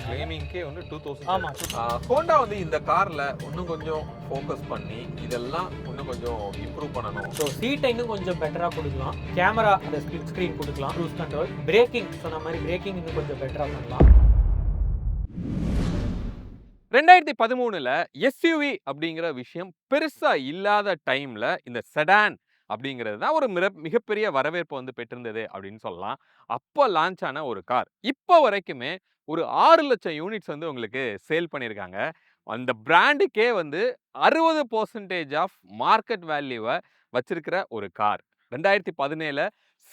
ஃப்ளேமிங்க்கே வந்து 2000. ஆமா. ஹோண்டா வந்து இந்த கார்ல இன்னும் கொஞ்சம் ஃபோக்கஸ் பண்ணி இதெல்லாம் இன்னும் கொஞ்சம் இம்ப்ரூவ் பண்ணணும். ஸோ சீட்டை இன்னும் கொஞ்சம் பெட்டராக கொடுக்கலாம். கேமரா அந்த ஸ்பிளிட் ஸ்க்ரீன் கொடுக்கலாம். க்ரூஸ் கண்ட்ரோல், பிரேக்கிங் சொன்ன மாதிரி பிரேக்கிங் இன்னும் கொஞ்சம் பெட்டராக பண்ணலாம். 2013ல எஸ்யூவி அப்படிங்கிற விஷயம் பெருசா இல்லாத டைம்ல இந்த செடான் அப்படிங்கிறது தான் ஒரு மிகப்பெரிய வரவேற்பு வந்து பெற்றிருந்தது அப்படின்னு சொல்லலாம். அப்போ லான்ச் ஆன ஒரு கார் இப்போ வரைக்குமே ஒரு 6 லட்சம் யூனிட்ஸ் வந்து உங்களுக்கு சேல் பண்ணியிருக்காங்க. அந்த பிராண்டுக்கே வந்து 60% ஆஃப் மார்க்கெட் வேல்யூவை வச்சிருக்கிற ஒரு கார் 2017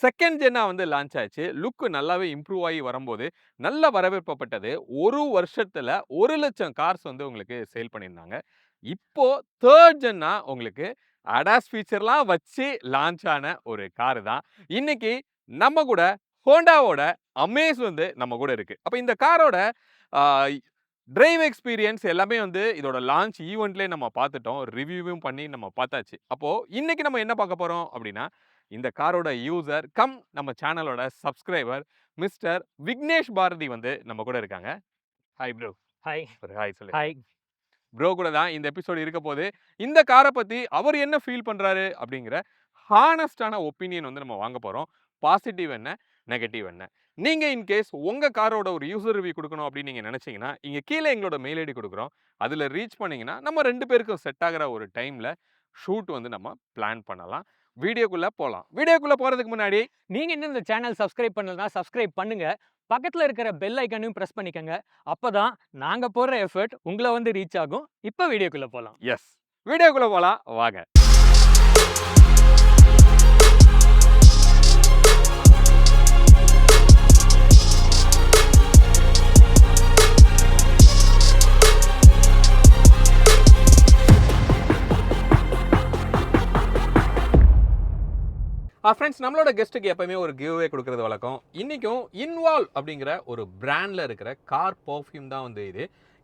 செகண்ட் ஜென்னா வந்து லான்ச் ஆச்சு. லுக் நல்லாவே இம்ப்ரூவ் ஆகி வரும்போது நல்ல வரவேற்பப்பட்டது. ஒரு வருஷத்துல 1 லட்சம் கார்ஸ் வந்து உங்களுக்கு சேல் பண்ணியிருந்தாங்க. இப்போ தேர்ட் ஜென்னா உங்களுக்கு அடாஸ் ஃபீச்சர்லாம் வச்சு லான்ச் ஆன ஒரு கார் தான் இன்னைக்கு நம்ம கூட ஹோண்டாவோட அமேஸ் வந்து நம்ம கூட இருக்கு. அப்ப இந்த காரோட டிரைவ் எக்ஸ்பீரியன்ஸ் எல்லாமே வந்து இதோட லான்ச் ஈவெண்ட்லேயே நம்ம பார்த்துட்டோம். ரிவ்யூவும் பண்ணி நம்ம பார்த்தாச்சு. அப்போ இன்னைக்கு நம்ம என்ன பார்க்க போறோம் அப்படின்னா, இந்த காரோட யூசர் கம் நம்ம சேனலோட சப்ஸ்கிரைபர் மிஸ்டர் விக்னேஷ் பாரதி வந்து நம்ம கூட இருக்காங்க. Hi bro. ஹாய். ஒரு ஹாய் சொல்லு. ஹாய். ப்ரோ கூட தான் இந்த எபிசோடு இருக்க போது. இந்த காரை பத்தி அவர் என்ன ஃபீல் பண்றாரு அப்படிங்கிற ஹானஸ்டான ஒப்பீனியன் வந்து நம்ம வாங்க போறோம். பாசிட்டிவ் என்ன, நெகட்டிவ் என்ன. நீங்க இன்கேஸ் உங்க காரோட ஒரு யூசர் ரிவ்யூ கொடுக்கணும் அப்படின்னு நீங்க நினைச்சீங்கன்னா, இங்க கீழே எங்களோட மெயில் ஐடி கொடுக்குறோம். அதுல ரீச் பண்ணீங்கன்னா நம்ம 2 பேருக்கும் செட் ஆகிற ஒரு டைம்ல ஷூட் வந்து நம்ம பிளான் பண்ணலாம். வீடியோக்குள்ள போலாம். வீடியோக்குள்ள போறதுக்கு முன்னாடி நீங்க இன்னும் இந்த சேனல் சப்ஸ்கிரைப் பண்ணலனா சப்ஸ்கிரைப் பண்ணுங்க. பக்கத்துல இருக்கிற பெல் ஐக்கனையும் பிரஸ் பண்ணிக்கங்க. அப்பதான் நாங்க போடுற எஃபர்ட் உங்களை வந்து ரீச் ஆகும். இப்போ வீடியோக்குள்ள போலாம். எஸ், வீடியோக்குள்ள போலாம் வாங்க. ஃப்ரெண்ட்ஸ், நம்மளோட கெஸ்ட்டுக்கு எப்பவுமே ஒரு கிவ்அவே கொடுக்கறது வழக்கம். இன்றைக்கும் இன்வால்வ் அப்படிங்கிற ஒரு பிராண்டில் இருக்கிற கார் பர்ஃப்யூம் தான் வந்து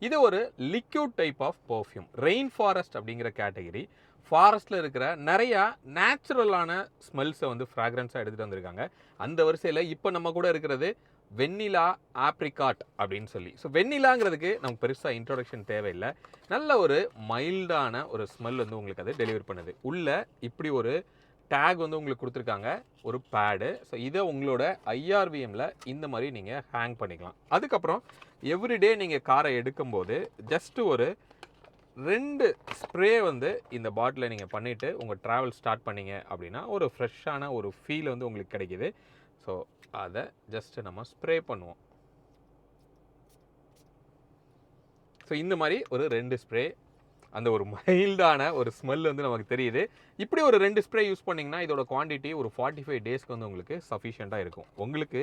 இது ஒரு liquid type of perfume. Rain forest அப்படிங்கிற கேட்டகரி. ஃபாரஸ்ட்டில் இருக்கிற நிறையா நேச்சுரலான ஸ்மெல்ஸை வந்து ஃப்ராக்ரன்ஸாக எடுத்துகிட்டு வந்திருக்காங்க. அந்த வரிசையில் இப்போ நம்ம கூட இருக்கிறது வெண்ணிலா ஆப்ரிகாட் அப்படின்னு சொல்லி. ஸோ வெண்ணிலாங்கிறதுக்கு நமக்கு பெருசாக இன்ட்ரோடக்ஷன் தேவையில்லை. நல்ல ஒரு மைல்டான ஒரு ஸ்மெல் வந்து உங்களுக்கு அது டெலிவரி பண்ணுது. உள்ள இப்படி ஒரு டேக் வந்து உங்களுக்கு கொடுத்துருக்காங்க, ஒரு பேடு. ஸோ இதை உங்களோட ஐஆர்விஎம்மில் இந்த மாதிரி நீங்கள் ஹேங் பண்ணிக்கலாம். அதுக்கப்புறம் எவ்ரிடே நீங்கள் காரை எடுக்கும்போது ஜஸ்ட்டு ஒரு 2 ஸ்ப்ரே வந்து இந்த பாட்டிலை நீங்கள் பண்ணிவிட்டு உங்கள் ட்ராவல் ஸ்டார்ட் பண்ணிங்க அப்படின்னா ஒரு ஃப்ரெஷ்ஷான ஒரு ஃபீல் வந்து உங்களுக்கு கிடைக்கிது. ஸோ அதை ஜஸ்ட்டு நம்ம ஸ்ப்ரே பண்ணுவோம். ஸோ இந்த மாதிரி ஒரு 2 ஸ்ப்ரே, அந்த ஒரு மைல்டான ஒரு ஸ்மெல் வந்து நமக்கு தெரியுது. இப்படி ஒரு 2 ஸ்ப்ரே யூஸ் பண்ணிங்கன்னா இதோட குவான்டிட்டி ஒரு 45 டேஸ்க்கு வந்து உங்களுக்கு சஃபிஷியண்ட்டாக இருக்கும். உங்களுக்கு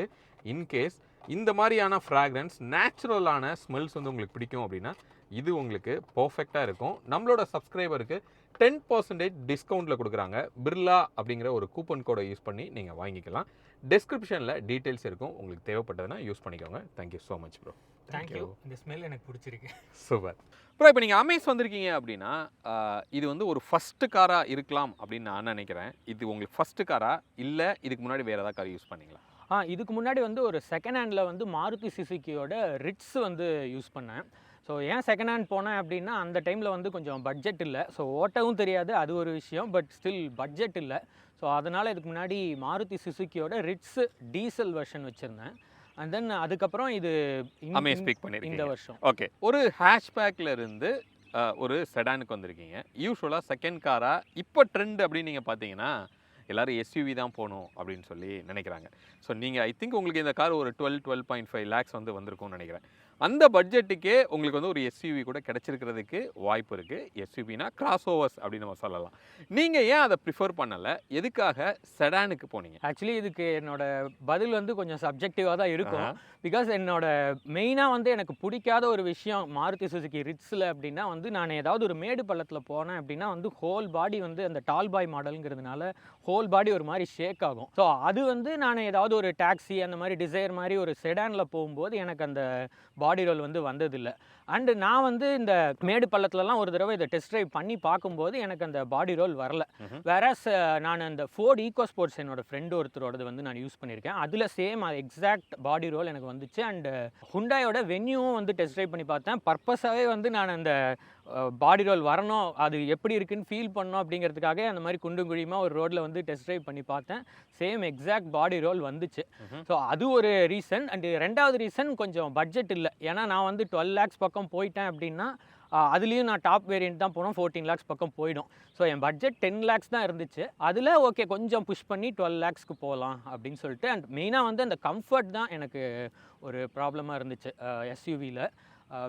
இன்கேஸ் இந்த மாதிரியான ஃப்ராக்ரன்ஸ் நேச்சுரலான ஸ்மெல்ஸ் வந்து உங்களுக்கு பிடிக்கும் அப்படின்னா இது உங்களுக்கு பர்ஃபெக்டாக இருக்கும். நம்மளோட சப்ஸ்கிரைபருக்கு 10% டிஸ்கவுண்ட்டில் கொடுக்குறாங்க. பிர்லா அப்படிங்கிற ஒரு கூப்பன் கோடை யூஸ் பண்ணி நீங்கள் வாங்கிக்கலாம். டெஸ்கிரிப்ஷனில் டீட்டெயில்ஸ் இருக்கும். உங்களுக்கு தேவைப்பட்டதுன்னா யூஸ் பண்ணிக்கோங்க. Thank you so much bro. Thank you. இந்த ஸ்மெல் எனக்கு பிடிச்சிருக்கு. Super bro. இப்போ நீங்கள் அமேஸ் வந்திருக்கீங்க அப்படின்னா இது வந்து ஒரு ஃபஸ்ட்டு காராக இருக்கலாம் அப்படின்னு நான் நினைக்கிறேன். இது உங்களுக்கு ஃபஸ்ட்டு காரா இல்லை இதுக்கு முன்னாடி வேறு ஏதாவது கார் யூஸ் பண்ணீங்களா? இதுக்கு முன்னாடி வந்து ஒரு செகண்ட் ஹேண்டில் வந்து மாருதி சுசுக்கியோட ரிட்ஸ் வந்து யூஸ் பண்ணேன். ஸோ ஏன் செகண்ட் ஹேண்ட் போனேன் அப்படின்னா அந்த டைமில் வந்து கொஞ்சம் பட்ஜெட் இல்லை. ஸோ ஓட்டவும் தெரியாது, அது ஒரு விஷயம். பட் ஸ்டில் பட்ஜெட் இல்லை. ஸோ அதனால் இதுக்கு முன்னாடி மாருதி சுசுக்கியோட ரிட்ஸ் டீசல் வெர்ஷன் வச்சுருந்தேன். அண்ட் தென் அதுக்கப்புறம் இது அமேஸ் பிக் பண்ணிருக்கீங்க இந்த வருஷம். ஓகே, ஒரு ஹேஷ்பேக்ல இருந்து ஒரு செடானுக்கு வந்திருக்கீங்க. யூஸ்வலாக செகண்ட் காரா இப்போ ட்ரெண்ட் அப்படின்னு நீங்கள் பார்த்தீங்கன்னா எல்லாரும் எஸ்யூவி தான் போகணும் அப்படின்னு சொல்லி நினைக்கிறாங்க. ஸோ நீங்கள் ஐ திங்க் உங்களுக்கு இந்த கார் ஒரு 12.5 லேக்ஸ் வந்து வந்திருக்கும்னு நினைக்கிறேன். அந்த பட்ஜெட்டுக்கே உங்களுக்கு வந்து ஒரு எஸ்யூவி கூட கிடைச்சிருக்கிறதுக்கு வாய்ப்பு இருக்குது. எஸ்யூவினா கிராஸ் ஓவர்ஸ் அப்படின்னு நம்ம சொல்லலாம். நீங்கள் ஏன் அதை ப்ரிஃபர் பண்ணலை? எதுக்காக செடானுக்கு போனீங்க? ஆக்சுவலி இதுக்கு என்னோட பதில் வந்து கொஞ்சம் சப்ஜெக்டிவாக தான் இருக்கும். பிகாஸ் என்னோட மெயினாக வந்து எனக்கு பிடிக்காத ஒரு விஷயம் மாருதி சுசுகி ரிட்ஸில் அப்படின்னா வந்து நான் ஏதாவது ஒரு மேடு பள்ளத்தில் போனேன் அப்படின்னா வந்து ஹோல் பாடி வந்து அந்த டால் பாய் மாடலுங்கிறதுனால ஹோல் பாடி ஒரு மாதிரி ஷேக் ஆகும். ஸோ அது வந்து நான் ஏதாவது ஒரு டாக்ஸி அந்த மாதிரி டிசைர் மாதிரி ஒரு செடானில் போகும்போது எனக்கு அந்த பாடி ரோல் வந்து வந்ததில்லை. அண்டு நான் வந்து இந்த மேடு பள்ளத்துலலாம் ஒரு தடவை இதை டெஸ்ட் ட்ரைவ் பண்ணி பார்க்கும்போது எனக்கு அந்த பாடி ரோல் வரல. வேறஸ் நான் அந்த ஃபோர்ட் ஈகோ ஸ்போர்ட்ஸ் என்னோட ஃப்ரெண்டு ஒருத்தரோடது வந்து நான் யூஸ் பண்ணியிருக்கேன். அதில் சேம் எக்ஸாக்ட் பாடி ரோல் எனக்கு வந்துச்சு. அண்டு ஹுண்டாயோட வென்யூவும் வந்து டெஸ்ட் ட்ரைவ் பண்ணி பார்த்தேன். பர்பஸாகவே வந்து நான் அந்த பாடி ரோல் வரணும், அது எப்படி இருக்குன்னு ஃபீல் பண்ணணும் அப்படிங்கிறதுக்காக அந்த மாதிரி குண்டும் குழியுமா ஒரு ரோட்டில் வந்து டெஸ்ட் ட்ரைவ் பண்ணி பார்த்தேன். சேம் எக்ஸாக்ட் பாடி ரோல் வந்துச்சு. ஸோ அது ஒரு ரீசன். அண்டு ரெண்டாவது ரீசன் கொஞ்சம் பட்ஜெட் இல்லை. ஏன்னா நான் வந்து 12 lakhs பக்கம் போயிட்டேன் அப்படின்னா அதுலேயும் நான் டாப் வேரியன்ட் தான் போனோம், 14 lakhs பக்கம் போயிடும். ஸோ என் பட்ஜெட் 10 lakhs தான் இருந்துச்சு. அதில் ஓகே கொஞ்சம் புஷ் பண்ணி 12 lakhsக்கு போகலாம் அப்படின்னு சொல்லிட்டு. அண்ட் மெயினாக வந்து அந்த கம்ஃபர்ட் தான் எனக்கு ஒரு ப்ராப்ளமாக இருந்துச்சு எஸ்யூவியில்.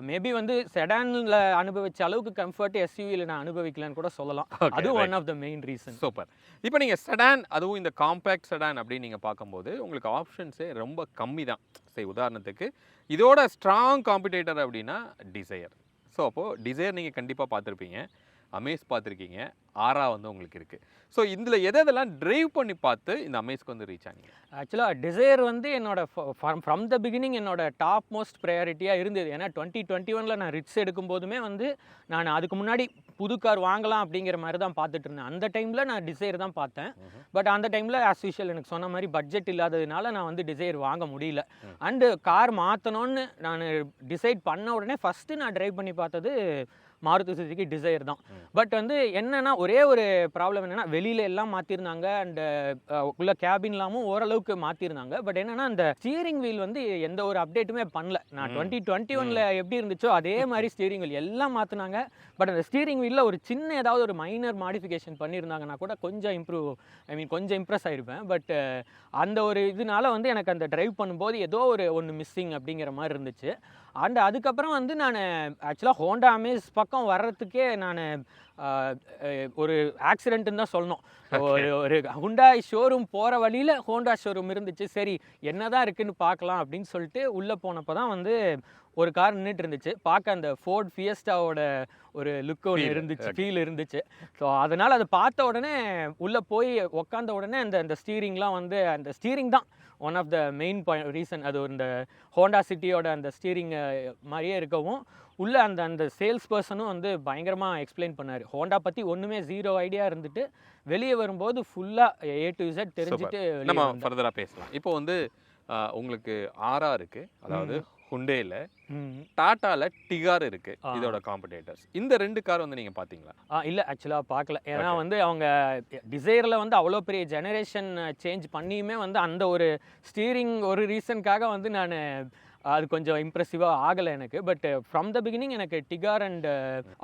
மேபி வந்து செடானில் அனுபவிச்ச அளவுக்கு கம்ஃபர்ட் எஸ்யூவியில் நான் அனுபவிக்கலன்னு கூட சொல்லலாம். அதுவும் one of the main reason. Super. இப்போ நீங்கள் செடான், அதுவும் இந்த காம்பேக்ட் செடான் அப்படின்னு நீங்கள் பார்க்கும்போது உங்களுக்கு ஆப்ஷன்ஸே ரொம்ப கம்மி தான். சரி, உதாரணத்துக்கு இதோட ஸ்ட்ராங் காம்படிட்டர் அப்படின்னா டிசைர். ஸோ அப்போது டிசைர் நீங்கள் கண்டிப்பாக பார்த்துருப்பீங்க, அமேஸ் பார்த்துருக்கீங்க, ஆரா வந்து உங்களுக்கு இருக்குது. ஸோ இதில் எதெல்லாம் ட்ரைவ் பண்ணி பார்த்து இந்த அமேஸ்க்கு வந்து ரீச் ஆனீங்க? ஆக்சுவலாக டிசைர் வந்து என்னோட ஃப்ரம் த பிகினிங் என்னோட டாப் மோஸ்ட் ப்ரையாரிட்டியாக இருந்தது. ஏன்னா 2021 நான் ரிட்ஸ் எடுக்கும்போதுமே வந்து நான் அதுக்கு முன்னாடி புது கார் வாங்கலாம் அப்படிங்கிற மாதிரி தான் பார்த்துட்டு இருந்தேன். அந்த டைமில் நான் டிசைர் தான் பார்த்தேன். பட் அந்த டைமில் ஆஸ் யூஷுவல் எனக்கு சொன்ன மாதிரி பட்ஜெட் இல்லாததுனால நான் வந்து டிசைர் வாங்க முடியல. அண்டு கார் மாற்றணும்னு நான் டிசைட் பண்ண உடனே ஃபஸ்ட்டு நான் ட்ரைவ் பண்ணி பார்த்தது மாருதி சுசுகி டிசைர் தான். பட் வந்து என்னன்னா ஒரே ஒரு ப்ராப்ளம் என்னன்னா வெளியில எல்லாம் மாற்றிருந்தாங்க. அண்ட் உள்ள கேபின்லாமும் ஓரளவுக்கு மாற்றிருந்தாங்க. பட் என்னன்னா அந்த ஸ்டீரிங் வீல் வந்து எந்த ஒரு அப்டேட்டுமே பண்ணல. நான் 2021 எப்படி இருந்துச்சோ அதே மாதிரி ஸ்டீரிங் வீல் எல்லாம் மாற்றினாங்க. பட் அந்த ஸ்டீரிங் வீலில் ஒரு சின்ன ஏதாவது ஒரு மைனர் மாடிஃபிகேஷன் பண்ணியிருந்தாங்கன்னா கூட கொஞ்சம் கொஞ்சம் இம்ப்ரெஸ் ஆகிருப்பேன். பட் அந்த ஒரு இதனால வந்து எனக்கு அந்த டிரைவ் பண்ணும்போது ஏதோ ஒன்று மிஸ்ஸிங் அப்படிங்கிற மாதிரி இருந்துச்சு. அண்ட் அதுக்கப்புறம் வந்து நான் ஆக்சுவலாக ஹோண்டா அமேஸ் பக்கம் வர்றதுக்கே நான் ஒரு ஆக்சிடென்ட்டுன்னு தான் சொல்லணும். ஒரு ஹுண்டாய் ஷோரூம் போகிற வழியில் ஹோண்டா ஷோரூம் இருந்துச்சு. சரி என்ன தான் இருக்குதுன்னு பார்க்கலாம் அப்படின்னு சொல்லிட்டு உள்ளே போனப்போ தான் வந்து ஒரு கார் நின்றுட்டு இருந்துச்சு. பார்க்க அந்த ஃபோர்ட் ஃபியஸ்டாவோட ஒரு லுக் ஒன்று இருந்துச்சு, ஃபீல் இருந்துச்சு. ஸோ அதனால் அதை பார்த்த உடனே உள்ளே போய் உக்காந்த உடனே அந்த ஸ்டீரிங்லாம் வந்து அந்த ஸ்டீரிங் தான் one of the main reason. அது இந்த ஹோண்டா சிட்டியோட அந்த ஸ்டீரிங் மாதிரியே இருக்கவும் உள்ள அந்த சேல்ஸ் பர்சனும் வந்து பயங்கரமாக எக்ஸ்பிளைன் பண்ணார். ஹோண்டா பற்றி ஒன்றுமே ஜீரோ ஐடியா இருந்துட்டு வெளியே வரும்போது ஃபுல்லாக A to Z தெரிஞ்சுட்டு நம்ம ஃபர்தராக பேசலாம். இப்போ வந்து உங்களுக்கு ஆரா இருக்குது, அதாவது ஹுண்டேல, டாட்டால டிகார் இருக்கு, இதோட காம்படிட்டர்ஸ். இந்த ரெண்டு கார் வந்து நீங்க பாத்தீங்களா? இல்ல ஆக்சுவலாக பார்க்கல. ஏன்னா வந்து அவங்க டிசைரில் வந்து அவ்வளோ பெரிய ஜெனரேஷன் சேஞ்ச் பண்ணியுமே வந்து அந்த ஒரு ஸ்டீரிங் ஒரு ரீசனுக்காக வந்து நான் அது கொஞ்சம் இம்ப்ரெசிவாக ஆகலை எனக்கு. பட் ஃப்ரம் த பிகினிங் எனக்கு டிகார் அண்ட்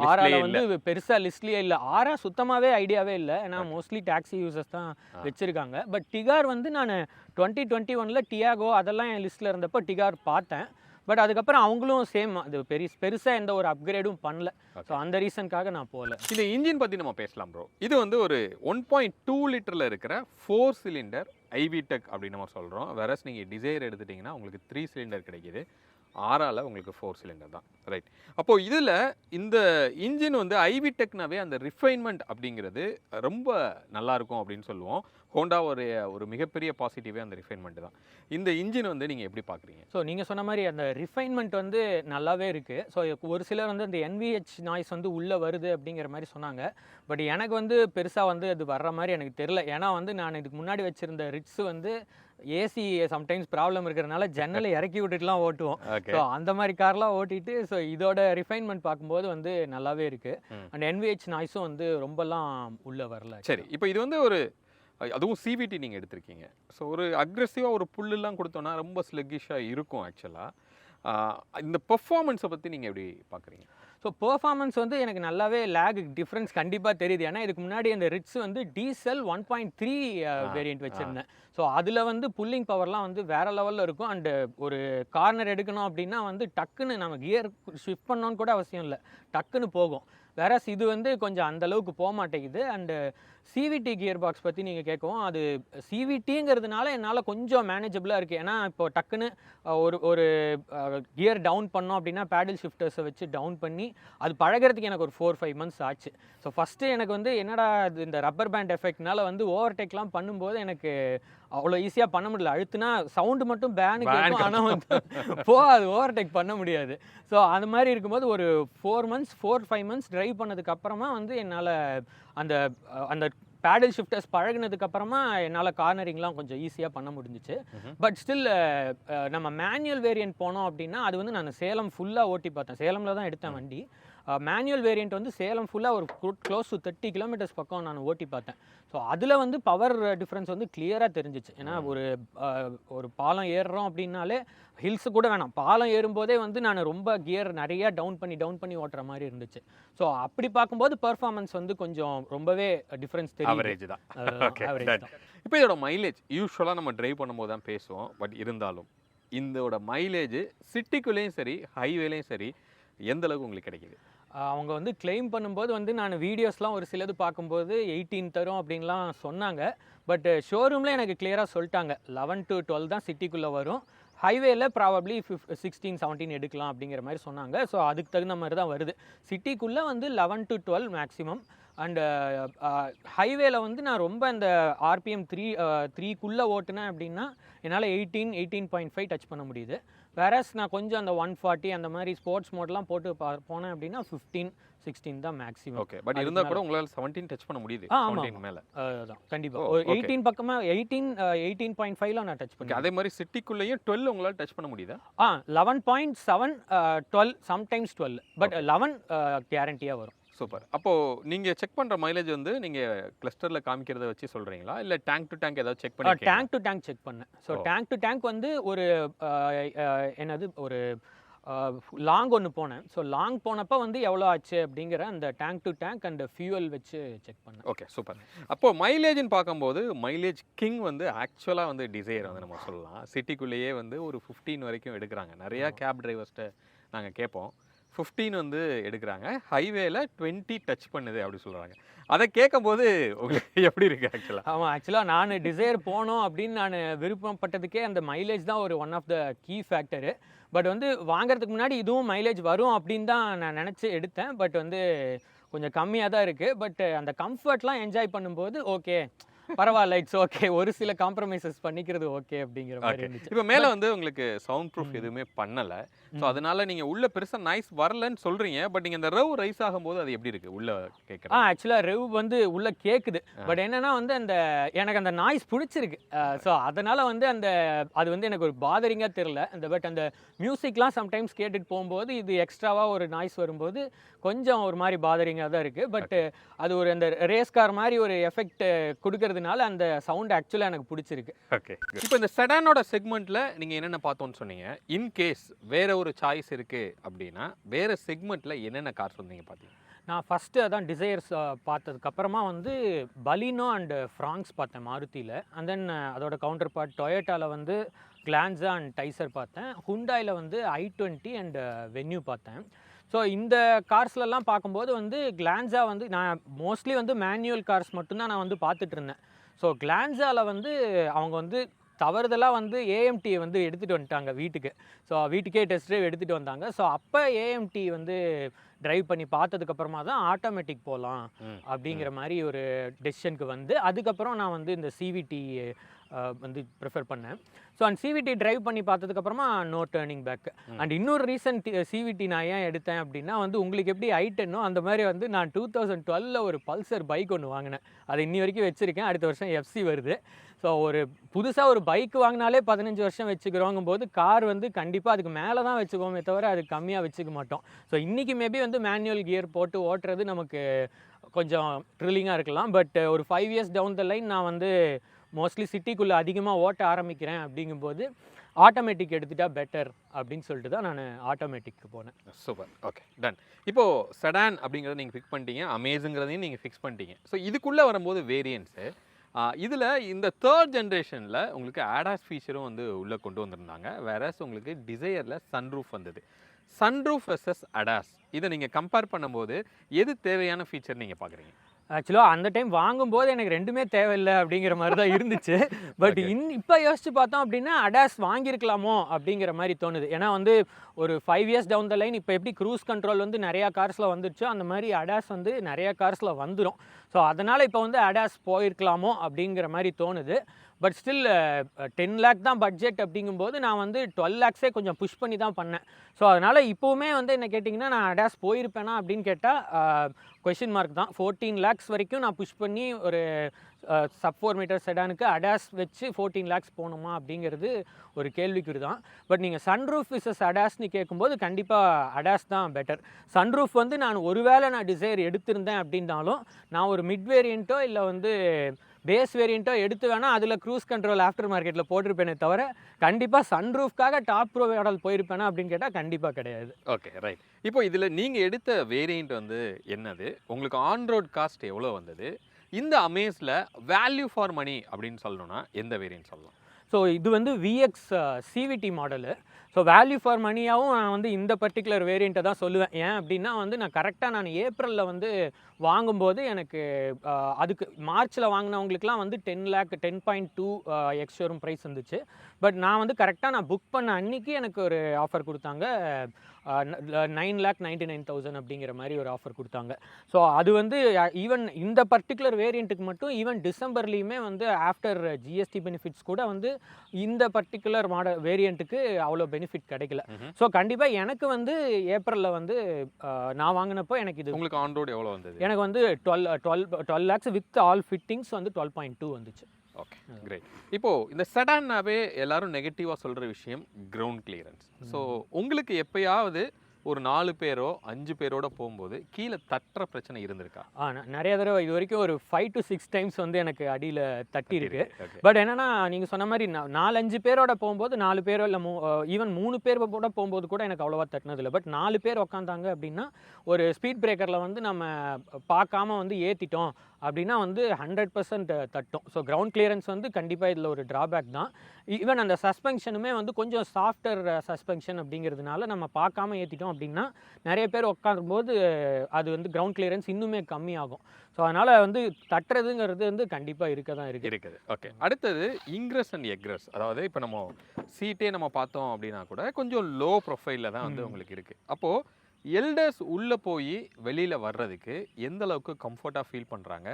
ஆரால வந்து பெருசாக லிஸ்ட்லேயே இல்லை. ஆரா சுத்தமாகவே ஐடியாவே இல்லை. ஏன்னா மோஸ்ட்லி டாக்ஸி யூசர்ஸ் தான் வச்சுருக்காங்க. பட் டிகார் வந்து நான் 2021 டியாகோ அதெல்லாம் என் லிஸ்ட்டில் இருந்தப்போ டிகார் பார்த்தேன். பட் அதுக்கப்புறம் அவங்களும் சேம் அது பெருசாக எந்த ஒரு அப்கிரேடும் பண்ணல. ஸோ அந்த ரீசனுக்காக நான் போகல. இந்த இன்ஜின் பற்றி நம்ம பேசலாம் ப்ரோ. இது வந்து ஒரு 1.2 லிட்டரில் இருக்கிற 4 சிலிண்டர் ஐவிடெக் அப்படின்னு நம்ம சொல்கிறோம். வேறஸ் நீங்கள் டிசைர் எடுத்துட்டிங்கன்னா உங்களுக்கு 3 சிலிண்டர் கிடைக்கிது. ஆறால் உங்களுக்கு 4 சிலிண்டர் தான், ரைட்? அப்போது இதில் இந்த இன்ஜின் வந்து ஐவிடெக்னாவே அந்த ரிஃபைன்மெண்ட் அப்படிங்கிறது ரொம்ப நல்லாயிருக்கும் அப்படின்னு சொல்லுவோம். ஹோண்டா ஒரு மிகப்பெரிய பாசிட்டிவே அந்த ரிஃபைன்மெண்ட் தான். இந்த இன்ஜின் வந்து நீங்கள் எப்படி பார்க்குறீங்க? ஸோ நீங்கள் சொன்ன மாதிரி அந்த ரிஃபைன்மெண்ட் வந்து நல்லாவே இருக்குது. ஸோ ஒரு சிலர் வந்து அந்த NVH நாய்ஸ் வந்து உள்ளே வருது அப்படிங்கிற மாதிரி சொன்னாங்க. பட் எனக்கு வந்து பெருசாக வந்து அது வர்ற மாதிரி எனக்கு தெரில. ஏன்னா வந்து நான் இதுக்கு முன்னாடி வச்சுருந்த ரிட்ஸ் வந்து ஏசி சம்டைம்ஸ் ப்ராப்ளம் இருக்கிறதுனால ஜன்னலை இறக்கி விட்டுட்டுலாம் ஓட்டுவோம். ஸோ அந்த மாதிரி கார்லாம் ஓட்டிட்டு ஸோ இதோட ரிஃபைன்மெண்ட் பார்க்கும்போது வந்து நல்லாவே இருக்குது. அண்ட் NVH நாய்ஸும் வந்து ரொம்பலாம் உள்ளே வரல. சரி, இப்போ இது வந்து அதுவும் CVT நீங்கள் எடுத்திருக்கீங்க. ஸோ ஒரு அக்ரெசிவாக ஒரு புல்லுலாம் கொடுத்தோன்னா ரொம்ப ஸ்லெக்கிஷாக இருக்கும் ஆக்சுவலாக. இந்த பெர்ஃபார்மன்ஸை பற்றி நீங்கள் எப்படி பார்க்குறீங்க? ஸோ பெர்ஃபார்மன்ஸ் வந்து எனக்கு நல்லாவே லேக் டிஃப்ரென்ஸ் கண்டிப்பாக தெரியுது. ஏன்னா இதுக்கு முன்னாடி அந்த ரிட்ஸ் வந்து டீசல் 1.3 வேரியண்ட் வச்சுருந்தேன். ஸோ அதில் வந்து புல்லிங் பவர்லாம் வந்து வேறு லெவலில் இருக்கும். அண்டு ஒரு கார்னர் எடுக்கணும் அப்படின்னா வந்து டக்குன்னு நம்ம கியர் ஷிஃப்ட் பண்ணோன்னு கூட அவசியம் இல்லை, டக்குன்னு போகும். வேறஸ் இது வந்து கொஞ்சம் அந்தளவுக்கு போக மாட்டேங்குது. அண்டு CVT கியர் பாக்ஸ் பற்றி நீங்கள் கேட்கவும் அது CVTங்கிறதுனால என்னால் கொஞ்சம் மேனேஜபிளாக இருக்குது. ஏன்னா இப்போ டக்குன்னு ஒரு கியர் டவுன் பண்ணோம் அப்படின்னா பேடில் ஷிஃப்டர்ஸை வச்சு டவுன் பண்ணி அது பழகிறதுக்கு எனக்கு ஒரு 4-5 மந்த்ஸ் ஆச்சு. ஸோ ஃபஸ்ட்டு எனக்கு வந்து என்னடா இது இந்த ரப்பர் பேண்ட் எஃபெக்ட்னால வந்து ஓவர்டேக்லாம் பண்ணும்போது எனக்கு அவ்வளோ ஈஸியாக பண்ண முடியல. அழுத்துனா சவுண்டு மட்டும் பேனு கேட்கும், ஆனால் வந்து அது ஓவர்டேக் பண்ண முடியாது. ஸோ அது மாதிரி இருக்கும்போது ஒரு 4-5 மந்த்ஸ் ட்ரைவ் பண்ணதுக்கப்புறமா வந்து என்னால் அந்த அந்த பேடல் ஷிஃப்டர்ஸ் பழகினதுக்கப்புறமா என்னால் கார்னரிங்லாம் கொஞ்சம் ஈஸியாக பண்ண முடிஞ்சிச்சு. பட் ஸ்டில் நம்ம மேனுவல் வேரியன்ட் போனோம் அப்படின்னா அது வந்து நான் சேலம் ஃபுல்லாக ஓட்டி பார்த்தேன். சேலமில் தான் எடுத்தேன் வண்டி. மேனுவல் வேரியண்ட் வந்து சேலம் ஃபுல்லாக ஒரு க்ளோஸ் டு 30 கிலோமீட்டர்ஸ் பக்கம் நான் ஓட்டி பார்த்தேன். ஸோ அதில் வந்து பவர் டிஃப்ரென்ஸ் வந்து கிளியராக தெரிஞ்சிச்சு. ஏன்னா ஒரு பாலம் ஏறுறோம் அப்படின்னாலே ஹில்ஸு கூட வேணாம், பாலம் ஏறும்போதே வந்து நான் ரொம்ப கியர் நிறையா டவுன் பண்ணி ஓட்டுற மாதிரி இருந்துச்சு. ஸோ அப்படி பார்க்கும்போது பெர்ஃபார்மன்ஸ் வந்து கொஞ்சம் ரொம்பவே டிஃப்ரென்ஸ் தெரியும். ஆவரேஜ் தான். ஆவரேஜ் தான். இப்போ இதோட மைலேஜ் யூஸ்வலாக நம்ம டிரைவ் பண்ணும்போது தான் பேசுவோம். பட் இருந்தாலும் இதோட மைலேஜ் சிட்டிக்குள்ளேயும் சரி ஹைவேலையும் சரி எந்த அளவுக்கு உங்களுக்கு கிடைக்குது? அவங்க வந்து கிளைம் பண்ணும்போது வந்து நான் வீடியோஸ்லாம் ஒரு சிலது பார்க்கும்போது 18 தரும் அப்படின்லாம் சொன்னாங்க. பட் ஷோரூமில் எனக்கு கிளியராக சொல்லிட்டாங்க 11 to 12 தான் சிட்டிக்குள்ளே வரும், ஹைவேல ப்ராபப்ளி 16-17 எடுக்கலாம் அப்படிங்கிற மாதிரி சொன்னாங்க. ஸோ அதுக்கு தகுந்த மாதிரி தான் வருது. சிட்டிக்குள்ளே வந்து 11 to 12 மேக்ஸிமம். அண்டு ஹைவேல வந்து நான் ரொம்ப இந்த ஆர்பிஎம் 3க்குள்ளே ஓட்டுனேன் அப்படின்னா என்னால் 18.5 டச் பண்ண முடியுது. வேறஸ் நான் கொஞ்சம் அந்த 140 அந்த மாதிரி ஸ்போர்ட்ஸ் மோட்லாம் போட்டு போனேன் அப்படின்னா 15-16 தான் மேக்ஸிமம். ஓகே, பட் இருந்தால் கூட உங்களால் 17 டச் பண்ண முடியுது. 17 மேலே அதான் கண்டிப்பாக 18 பக்கமாக 18.5ல நான் டச் பண்ணேன். அதே மாதிரி சிட்டிக்குள்ளேயும் 12 உங்களால் டச் பண்ண முடியுதா? 11.7, 12, சம்டைம்ஸ் 12, பட் 11 கேரண்டியாக வரும். சூப்பர். அப்போது நீங்கள் செக் பண்ணுற மைலேஜ் வந்து நீங்கள் கிளஸ்டரில் காமிக்கிறத வச்சு சொல்கிறீங்களா, இல்லை டேங்க் டு டேங்க் ஏதாவது செக் பண்ணி? டேங்க் டு டேங்க் செக் பண்ணேன். ஸோ டேங்க் டு டேங்க் வந்து ஒரு என்னது ஒரு லாங் ஒன்று போனேன். ஸோ லாங் போனப்போ வந்து எவ்வளோ ஆச்சு அப்படிங்கிற அந்த tank to tank and fuel வச்சு செக் பண்ணேன். Okay, super. அப்போது மைலேஜ்னு பார்க்கும்போது மைலேஜ் கிங் வந்து ஆக்சுவலாக வந்து டிசைர் வந்து நம்ம சொல்லலாம். சிட்டிக்குள்ளேயே வந்து ஒரு 15 வரைக்கும் எடுக்கிறாங்க. நிறையா கேப் டிரைவர்ஸ்கிட்ட நாங்கள் கேட்போம், 15 வந்து எடுக்கிறாங்க, ஹைவேல 20 டச் பண்ணுது அப்படி சொல்கிறாங்க. அதை கேட்கும்போது உங்களுக்கு எப்படி இருக்குது ஆக்சுவலாக? ஆமாம், ஆக்சுவலாக நான் டிசைர் போனோம் அப்படின்னு நான் விருப்பப்பட்டதுக்கே அந்த மைலேஜ் தான் ஒரு one of the key factor. But வந்து வாங்குறதுக்கு முன்னாடி இதுவும் மைலேஜ் வரும் அப்படின்னு தான் நான் நினச்சி எடுத்தேன். பட் வந்து கொஞ்சம் கம்மியாக தான் இருக்குது. பட் அந்த கம்ஃபர்ட்லாம் என்ஜாய் பண்ணும்போது ஓகே பரவாயில்ல, இட்ஸ் ஓகே, ஒரு சில காம்ப்ரமைசஸ் பண்ணிக்கிறது ஓகே அப்படிங்கிற மாதிரி இருந்துச்சு. இப்போ மேலே வந்து உங்களுக்கு சவுண்ட் ப்ரூஃப் எதுவுமே பண்ணலை. ஸோ அதனால நீங்கள் உள்ள பெருசாக நாய்ஸ் வரலன்னு சொல்கிறீங்க. பட் நீங்கள் அந்த ரெவ் ரைஸ் ஆகும்போது அது எப்படி இருக்குது உள்ள கேட்குறது? ஆக்சுவலாக ரெவ் வந்து உள்ள கேட்குது. பட் என்னன்னா வந்து அந்த எனக்கு அந்த நாய்ஸ் பிடிச்சிருக்கு. ஸோ அதனால் வந்து அது வந்து எனக்கு ஒரு பாதரிங்காக தெரில. பட் அந்த மியூசிக்லாம் சம்டைம்ஸ் கேட்டுட்டு போகும்போது இது எக்ஸ்ட்ராவாக ஒரு நாய்ஸ் வரும்போது கொஞ்சம் ஒரு மாதிரி பாதரிங்காக தான் இருக்குது. பட் அது ஒரு அந்த ரேஸ் கார் மாதிரி ஒரு எஃபெக்ட் கொடுக்கறதுனால அந்த சவுண்ட் ஆக்சுவலாக எனக்கு பிடிச்சிருக்கு. ஓகே, இப்போ இந்த செடானோட செக்மெண்ட்டில் நீங்கள் என்னென்ன பார்த்தோன்னு சொன்னீங்க. இன்கேஸ் வேறு ஒரு சாய்ஸ் இருக்குது அப்படின்னா வேறு செக்மெண்ட்டில் என்னென்ன கார்ஸ் வந்து நீங்கள் பார்த்தீங்க? நான் ஃபஸ்ட்டு அதான் டிசையர்ஸ் பார்த்ததுக்கப்புறமா வந்து பலினோ அண்ட் ஃப்ராங்ஸ் பார்த்தேன் மாருதியில். அண்ட் தென் அதோட கவுண்டர் பார்ட் டொயோட்டாவில் வந்து கிளான்ஸா அண்ட் டைசர் பார்த்தேன். ஹுண்டாயில் வந்து i20 அண்ட் வென்யூ பார்த்தேன். ஸோ இந்த கார்ஸ்லலாம் பார்க்கும்போது வந்து கிளான்ஸா வந்து நான் மோஸ்ட்லி வந்து மேனுவல் கார்ஸ் மட்டும்தான் நான் வந்து பார்த்துட்டு இருந்தேன். ஸோ கிளான்ஸாவில் வந்து அவங்க வந்து தவறுதலாக வந்து ஏஎம்டி வந்து எடுத்துகிட்டு வந்துட்டாங்க வீட்டுக்கு. ஸோ வீட்டுக்கே டெஸ்ட் ட்ரைவ் எடுத்துகிட்டு வந்தாங்க. ஸோ அப்போ ஏஎம்டி வந்து ட்ரைவ் பண்ணி பார்த்ததுக்கப்புறமா தான் ஆட்டோமேட்டிக் போகலாம் அப்படிங்கிற மாதிரி ஒரு டெசிஷனுக்கு வந்து அதுக்கப்புறம் நான் வந்து இந்த சிவிடி வந்து ப்ரிஃபர் பண்ணேன். ஸோ அந்த சிவிடி ட்ரைவ் பண்ணி பார்த்ததுக்கப்புறமா நோ டேர்னிங் பேக். அண்ட் இன்னொரு ரீசன் சிவிடி நான் ஏன் எடுத்தேன் அப்படின்னா வந்து உங்களுக்கு எப்படி i10 அந்த மாதிரி வந்து நான் 2012 ஒரு பல்சர் பைக் ஒன்று வாங்கினேன். அதை இன்னி வரைக்கும் வச்சுருக்கேன். அடுத்த வருஷம் எஃப்சி வருது. ஸோ ஒரு புதுசாக ஒரு பைக் வாங்கினாலே 15 வருஷம் வச்சுக்கிறோங்கும் போது கார் வந்து கண்டிப்பாக அதுக்கு மேலே தான் வச்சுக்கோமே தவிர அது கம்மியாக வச்சுக்க மாட்டோம். ஸோ இன்றைக்கி மேபி வந்து மேனுவல் கியர் போட்டு ஓட்டுறது நமக்கு கொஞ்சம் த்ரில்லிங்காக இருக்கலாம். பட் ஒரு 5 இயர்ஸ் டவுன் த லைன் நான் வந்து மோஸ்ட்லி சிட்டிக்குள்ளே அதிகமாக ஓட்ட ஆரம்பிக்கிறேன் அப்படிங்கும்போது ஆட்டோமேட்டிக் எடுத்துட்டா பெட்டர் அப்படின்னு சொல்லிட்டு தான் நான் ஆட்டோமேட்டிக்கு போனேன். Super, okay, done. இப்போது செடான் அப்படிங்கிறத நீங்கள் ஃபிக்ஸ் பண்ணிட்டீங்க, அமேஸுங்கிறதையும் நீங்கள் ஃபிக்ஸ் பண்ணிட்டீங்க. ஸோ இதுக்குள்ளே வரும்போது வேரியன்ஸு இதில் இந்த 3rd ஜென்ரேஷனில் உங்களுக்கு ADAS ஃபீச்சரும் வந்து உள்ளே கொண்டு வந்திருந்தாங்க. வேறஸ் உங்களுக்கு டிசையரில் சன்ரூஃப் வந்தது. சன்ரூஃப் வெர்சஸ் ADAS இதை நீங்கள் கம்பேர் பண்ணும்போது எது தேவையான ஃபீச்சர் நீங்கள் பார்க்குறீங்க? ஆக்சுவலாக அந்த டைம் வாங்கும்போது எனக்கு ரெண்டுமே தேவையில்லை அப்படிங்கிற மாதிரி தான் இருந்துச்சு. பட் இப்போ யோசிச்சு பார்த்தோம் அப்படின்னா அடாஸ் வாங்கியிருக்கலாமோ அப்படிங்கிற மாதிரி தோணுது. ஏன்னா வந்து ஒரு 5 இயர்ஸ் டவுன் த லைன் இப்போ எப்படி க்ரூஸ் கண்ட்ரோல் வந்து நிறையா கார்ஸில் வந்துருச்சோ அந்த மாதிரி அடாஸ் வந்து நிறையா கார்ஸில் வந்துடும். ஸோ அதனால் இப்போ வந்து அடாஸ் போயிருக்கலாமோ அப்படிங்கிற மாதிரி தோணுது. பட் ஸ்டில் 10 லேக் தான் பட்ஜெட் அப்படிங்கும்போது நான் வந்து 12 லேக்ஸே கொஞ்சம் புஷ் பண்ணி தான் பண்ணேன். ஸோ அதனால் இப்போவுமே வந்து என்ன கேட்டிங்கன்னா நான் அடாஸ் போயிருப்பேனா அப்படின்னு கேட்டால் கொஷின் மார்க் தான். 14 லேக்ஸ் வரைக்கும் நான் புஷ் பண்ணி ஒரு சப் 4 மீட்டர் செடானுக்கு அடாஸ் வச்சு 14 லேக்ஸ் போகணுமா அப்படிங்கிறது ஒரு கேள்விக்குறி தான். பட் நீங்கள் சன்ரூஃப் விசஸ் அடாஸ்னு கேட்கும்போது கண்டிப்பாக அடாஸ் தான் பெட்டர். சன்ரூஃப் வந்து நான் ஒருவேளை நான் டிசைர் எடுத்திருந்தேன் அப்படின்னாலும் நான் ஒரு மிட் வேரியண்ட்டோ இல்லை வந்து பேஸ் வேரியண்ட்டோ எடுத்து வேணால் அதில் க்ரூஸ் கண்ட்ரோல் ஆஃப்டர் மார்க்கெட்டில் போட்டிருப்பேனே தவிர கண்டிப்பாக சன்ரூஃப்காக டாப் ப்ரோ மாடல் போயிருப்பேனா அப்படின்னு கேட்டால் கண்டிப்பாக கிடையாது. Okay, right. இப்போ இதில் நீங்கள் எடுத்த வேரியண்ட் வந்து என்னது? உங்களுக்கு ஆன் ரோட் காஸ்ட் எவ்வளோ வந்தது? இந்த அமேஸில் வேல்யூ ஃபார் மணி அப்படின்னு சொல்லணும்னா எந்த வேரியண்ட் சொல்லலாம்? ஸோ இது வந்து VX CVT model. So value for மணியாகவும் நான் வந்து இந்த பர்டிகுலர் வேரியண்ட்டை தான் சொல்லுவேன். ஏன் அப்படின்னா வந்து நான் கரெக்டாக நான் ஏப்ரலில் வந்து வாங்கும்போது எனக்கு அதுக்கு மார்ச்சில் வாங்கினவங்களுக்குலாம் வந்து 10 லேக் 10.2 எக்ஸ் ஷோரூம் ப்ரைஸ் இருந்துச்சு. பட் நான் வந்து கரெக்டாக நான் புக் பண்ண அன்றைக்கி எனக்கு ஒரு ஆஃபர் கொடுத்தாங்க. 9,99,000 அப்படிங்கிற மாதிரி ஒரு ஆஃபர் கொடுத்தாங்க. ஸோ அது வந்து ஈவன் இந்த பர்டிகுலர் வேரியண்ட்டுக்கு மட்டும் ஈவன் டிசம்பர்லேயுமே வந்து ஆஃப்டர் ஜிஎஸ்டி பெனிஃபிட்ஸ் கூட வந்து இந்த பர்டிகுலர் மாடல் வேரியண்ட்டுக்கு அவ்வளோ பெனிஃபிட் கிடைக்கல. ஸோ கண்டிப்பாக எனக்கு வந்து ஏப்ரலில் வந்து நான் வாங்கினப்போ எனக்கு இது உங்களுக்கு ஆன் ரோடு எவ்வளோ வந்தது? எனக்கு வந்து 12 லேக்ஸ் வித் ஆல் ஃபிட்டிங்ஸ் வந்து 12.2 வந்துச்சு. Okay, great. இப்போது இந்த செடான்னாவே எல்லாரும் நெகட்டிவாக சொல்கிற விஷயம் கிரவுண்ட் கிளியரன்ஸ். ஸோ உங்களுக்கு எப்பயாவது ஒரு 4 பேரோ 5 பேரோட போகும்போது கீழே தட்டுற பிரச்சனை இருந்திருக்கா? நிறைய தடவை இது வரைக்கும் ஒரு 5 to 6 டைம்ஸ் வந்து எனக்கு அடியில் தட்டி இருக்கு. பட் என்னன்னா நீங்கள் சொன்ன மாதிரி 4-5 பேரோட போகும்போது 4 பேரோ இல்லை ஈவன் 3 பேர் கூட போகும்போது கூட எனக்கு அவ்வளோவா தட்டினதில்லை. பட் 4 பேர் உக்காந்தாங்க அப்படின்னா ஒரு ஸ்பீட் பிரேக்கரில் வந்து நம்ம பார்க்காம வந்து ஏற்றிட்டோம் அப்படின்னா வந்து 100% தட்டும். ஸோ கிரவுண்ட் கிளியரன்ஸ் வந்து கண்டிப்பாக இதில் ஒரு ட்ராபேக் தான். ஈவன் அந்த சஸ்பென்ஷனுமே வந்து கொஞ்சம் சாஃப்டர் சஸ்பென்ஷன் அப்படிங்கிறதுனால நம்ம பார்க்காம ஏற்றிட்டோம் அப்படின்னா நிறைய பேர் உட்காரும்போது அது வந்து கிரவுண்ட் கிளியரன்ஸ் இன்னுமே கம்மியாகும். ஸோ அதனால் வந்து தட்டுறதுங்கிறது வந்து கண்டிப்பாக இருக்குது. ஓகே, அடுத்தது இன்க்ரஸ் அண்ட் எக்ரஸ். அதாவது இப்போ நம்ம சீட்டே நம்ம பார்த்தோம் அப்படின்னா கூட கொஞ்சம் லோ ப்ரொஃபைலில் தான் வந்து உங்களுக்கு இருக்குது. அப்போது எல்டர்ஸ் உள்ளே போய் வெளியில் வர்றதுக்கு எந்த அளவுக்கு கம்ஃபர்ட்டாக ஃபீல் பண்ணுறாங்க?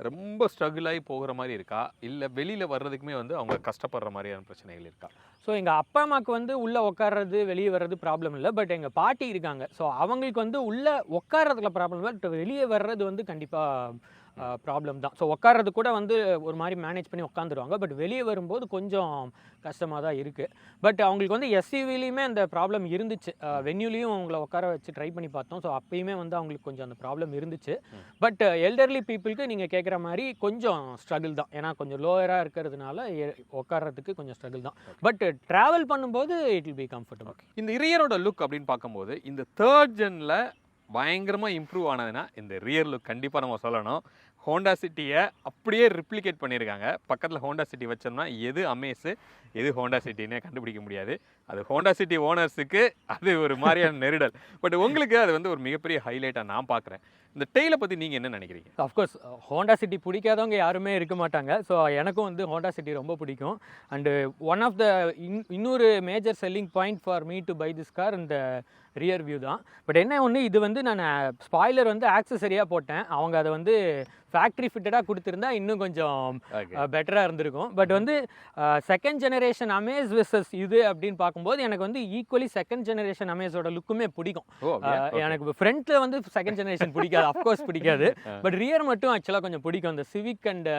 ரொம்ப ஸ்ட்ரகிள் ஆகி போகிற மாதிரி இருக்கா, இல்லை வெளியில் வர்றதுக்குமே வந்து அவங்க கஷ்டப்படுற மாதிரியான பிரச்சனைகள் இருக்கா? ஸோ எங்கள் அப்பா அம்மாவுக்கு வந்து உள்ளே உட்கார்றது வெளியே வர்றது ப்ராப்ளம் இல்லை. பட் எங்கள் பாட்டி இருக்காங்க. ஸோ அவங்களுக்கு வந்து உள்ளே உட்கார்றதுல ப்ராப்ளம் இல்லை. பட் வெளியே வர்றது வந்து கண்டிப்பாக ப்ராப்ளம் தான். ஸோ உட்கார்றது கூட வந்து ஒரு மாதிரி மேனேஜ் பண்ணி உட்காந்துருவாங்க. பட் வெளியே வரும்போது கொஞ்சம் கஷ்டமாக தான் இருக்குது. பட் அவங்களுக்கு வந்து எஸ்யூவிலையுமே அந்த ப்ராப்ளம் இருந்துச்சு. வென்யூலையும் அவங்கள உட்கார வச்சு ட்ரை பண்ணி பார்த்தோம். ஸோ அப்பயுமே வந்து அவங்களுக்கு கொஞ்சம் அந்த ப்ராப்ளம் இருந்துச்சு. பட் எல்டர்லி பீப்புளுக்கு நீங்கள் கேட்குற மாதிரி கொஞ்சம் ஸ்ட்ரகிள் தான். ஏன்னா கொஞ்சம் லோயராக இருக்கிறதுனால உட்கார்றதுக்கு கொஞ்சம் ஸ்ட்ரகிள் தான். பட் ட்ராவல் பண்ணும்போது இட் வில் பி கம்ஃபர்டபுள். இந்த ரியரோட லுக் அப்படின்னு பார்க்கும்போது இந்த 3rd ஜென்னில் பயங்கரமாக இம்ப்ரூவ் ஆனதுன்னா இந்த ரியர் லுக் கண்டிப்பாக நம்ம சொல்லணும். ஹோண்டா சிட்டியை அப்படியே ரிப்ளிகேட் பண்ணியிருக்காங்க. பக்கத்தில் ஹோண்டா சிட்டி வச்சோம்னா எது அமேஸு எது ஹோண்டா சிட்டின்னே கண்டுபிடிக்க முடியாது. அது ஹோண்டா சிட்டி ஓனர்ஸுக்கு அது ஒரு மாதிரியான நெருடல். பட் உங்களுக்கு அது வந்து ஒரு மிகப்பெரிய ஹைலைட்டாக நான் பார்க்குறேன். இந்த டெய்லை பற்றி நீங்கள் என்ன நினைக்கிறீங்க? அஃப்கோர்ஸ் ஹோண்டா சிட்டி பிடிக்காதவங்க யாருமே இருக்க மாட்டாங்க. ஸோ எனக்கும் வந்து ஹோண்டா சிட்டி ரொம்ப பிடிக்கும். அண்டு ஒன் ஆஃப் த இன்னொரு major selling point for me to buy this car இந்த ரியர் வியூ தான். பட் என்ன ஒன்று, இது வந்து நான் ஸ்பாய்லர் வந்து ஆக்சசரியாக போட்டேன். அவங்க அதை வந்து ஃபேக்ட்ரி ஃபிட்டடாக கொடுத்துருந்தா இன்னும் கொஞ்சம் பெட்டராக இருந்திருக்கும். பட் வந்து செகண்ட் ஜெனரேஷன் அமேஸ் விசஸ் இது அப்படின்னு பார்க்கும்போது எனக்கு வந்து ஈக்குவலி செகண்ட் ஜெனரேஷன் அமேஸோட லுக்குமே பிடிக்கும். எனக்கு ஃப்ரண்ட்டில் வந்து செகண்ட் ஜெனரேஷன் பிடிக்காது, அஃப்கோர்ஸ் பிடிக்காது. பட் ரியர் மட்டும் ஆக்சுவலாக கொஞ்சம் பிடிக்கும். அந்த சிவிக் அண்ட்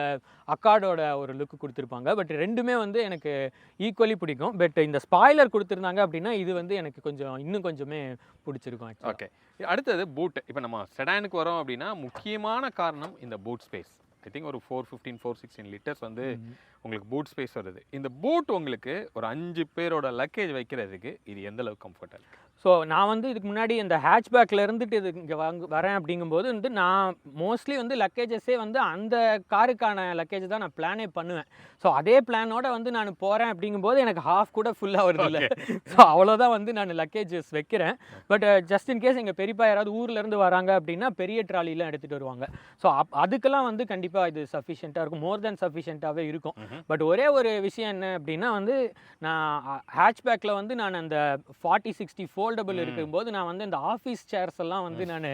அக்கார்டோட ஒரு லுக்கு கொடுத்துருப்பாங்க. பட் ரெண்டுமே வந்து எனக்கு ஈக்குவலி பிடிக்கும். பட் இந்த ஸ்பாய்லர் கொடுத்துருந்தாங்க அப்படின்னா இது வந்து எனக்கு கொஞ்சம் இன்னும் கொஞ்சமே பிடிச்சிருக்கும். ஓகே, அடுத்தது பூட். இப்போ நம்ம செடானுக்கு வரோம் அப்படின்னா முக்கியமான காரணம் இந்த பூட் ஸ்பேஸ். ஐ திங்க் ஒரு 415 416 லிட்டர்ஸ் வந்து உங்களுக்கு பூட் ஸ்பேஸ் வருது. இந்த பூட் உங்களுக்கு ஒரு 5 பேரோட லக்கேஜ் வைக்கிறதுக்கு இது எந்த அளவுக்கு கம்ஃபர்ட்டாக இருக்குது? ஸோ நான் வந்து இதுக்கு முன்னாடி இந்த ஹேட்ச்பேக்கில் இருந்துட்டு இது இங்கே வரேன் அப்படிங்கும்போது வந்து நான் மோஸ்ட்லி வந்து லக்கேஜஸே வந்து அந்த காருக்கான லக்கேஜ் தான் நான் பிளானே பண்ணுவேன். ஸோ அதே பிளானோட வந்து நான் போகிறேன் அப்படிங்கும்போது எனக்கு ஹாஃப் கூட ஃபுல்லாக வருது இல்லை. ஸோ அவ்வளோதான் வந்து நான் லக்கேஜஸ் வைக்கிறேன். பட் ஜஸ்ட் இன் கேஸ் எங்கள் பெரியப்பா யாராவது ஊர்லேருந்து வராங்க அப்படின்னா பெரிய ட்ராலிலாம் எடுத்துகிட்டு வருவாங்க. ஸோ அதுக்கெல்லாம் வந்து கண்டிப்பாக இது சஃபிஷியண்ட்டாக இருக்கும், மோர் தென் சஃபிஷியண்ட்டாகவே இருக்கும். பட் ஒரே ஒரு விஷயம் என்ன அப்படின்னா வந்து நான் ஹேட்ச்பேக்கில் வந்து நான் அந்த 40-60 ஃபோல்டபுள் இருக்கும்போது நான் வந்து இந்த ஆஃபீஸ் சேர்ஸ் எல்லாம் வந்து நான்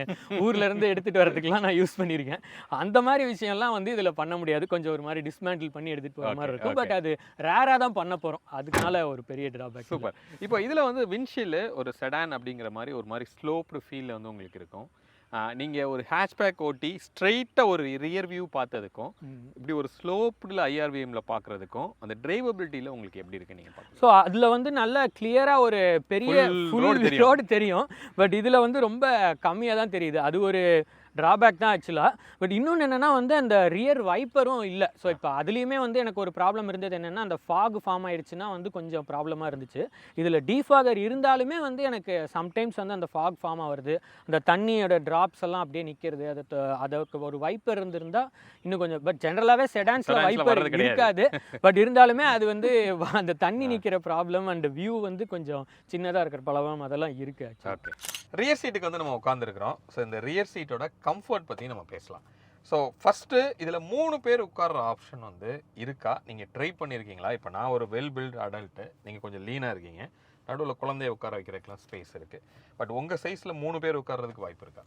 ஊர்லேருந்து எடுத்துகிட்டு வரதுக்குலாம் நான் யூஸ் பண்ணியிருக்கேன். அந்த மாதிரி விஷயம்லாம் வந்து இதில் பண்ண முடியாது. கொஞ்சம் ஒரு மாதிரி டிஸ்மேண்டில் பண்ணி எடுத்துகிட்டு போகிற மாதிரி இருக்கும். பட் அது ரேராக தான் பண்ண போகிறோம். அதுக்குனால ஒரு பெரிய ட்ராபேக். சூப்பர். இப்போ இதில் வந்து விண்ட்ஷீல்டு ஒரு செடான் அப்படிங்கிற மாதிரி ஒரு மாதிரி ஸ்லோப்டு ஃபீல் வந்து உங்களுக்கு இருக்கும். நீங்கள் ஒரு ஹேட்ச்பேக் ஓட்டி ஸ்ட்ரெயிட்டாக ஒரு ரியர் வியூ பார்த்ததுக்கும் இப்படி ஒரு ஸ்லோப்டில் ஐஆர்விஎம்மில் பார்க்குறதுக்கும் அந்த டிரைவபிலிட்டியில் உங்களுக்கு எப்படி இருக்குது நீங்கள் பார்க்க? ஸோ அதில் வந்து நல்ல கிளியராக ஒரு பெரிய ரோடு தெரியும். பட் இதில் வந்து ரொம்ப கம்மியாக தான் தெரியுது. அது ஒரு ட்ராபேக் தான் ஆக்சுவலாக. பட் இன்னொன்று என்னென்னா வந்து அந்த ரியர் வைப்பரும் இல்லை. ஸோ இப்போ அதுலேயுமே வந்து எனக்கு ஒரு ப்ராப்ளம் இருந்தது என்னென்னா அந்த ஃபாக் ஃபார்ம் ஆயிடுச்சுன்னா வந்து கொஞ்சம் ப்ராப்ளமாக இருந்துச்சு. இதில் டீஃபாகர் இருந்தாலுமே வந்து எனக்கு சம்டைம்ஸ் வந்து அந்த ஃபாக் ஃபார்ம் ஆகுறது, அந்த தண்ணியோட ட்ராப்ஸ் எல்லாம் அப்படியே நிற்கிறது. அதுக்கு ஒரு வைப்பர் இருந்திருந்தால் இன்னும் கொஞ்சம். பட் ஜென்ரலாகவே செடான்ஸில் வைப்பர் இருக்காது. பட் இருந்தாலுமே அது வந்து அந்த தண்ணி நிற்கிற ப்ராப்ளம் அண்ட் வியூ வந்து கொஞ்சம் சின்னதாக இருக்கிற பழம் அதெல்லாம் இருக்குது. ஓகே, ரியர் சீட்டுக்கு வந்து நம்ம உட்காந்துருக்குறோம். ஸோ இந்த ரியர் சீட்டோட கம்ஃபர்ட் பற்றி நம்ம பேசலாம். ஸோ ஃபஸ்ட்டு இதில் 3 பேர் உட்கார்ற ஆப்ஷன் வந்து இருக்கா? நீங்கள் ட்ரை பண்ணியிருக்கீங்களா? இப்போ நான் ஒரு வெல் பில்ட் அடல்ட்டு, நீங்கள் கொஞ்சம் லீனாக இருக்கீங்க, நடுவில் குழந்தைய உட்கார வைக்கிறதுக்கெலாம் ஸ்பேஸ் இருக்குது. பட் உங்கள் சைஸில் 3 பேர் உட்கார்றதுக்கு வாய்ப்பு இருக்கா?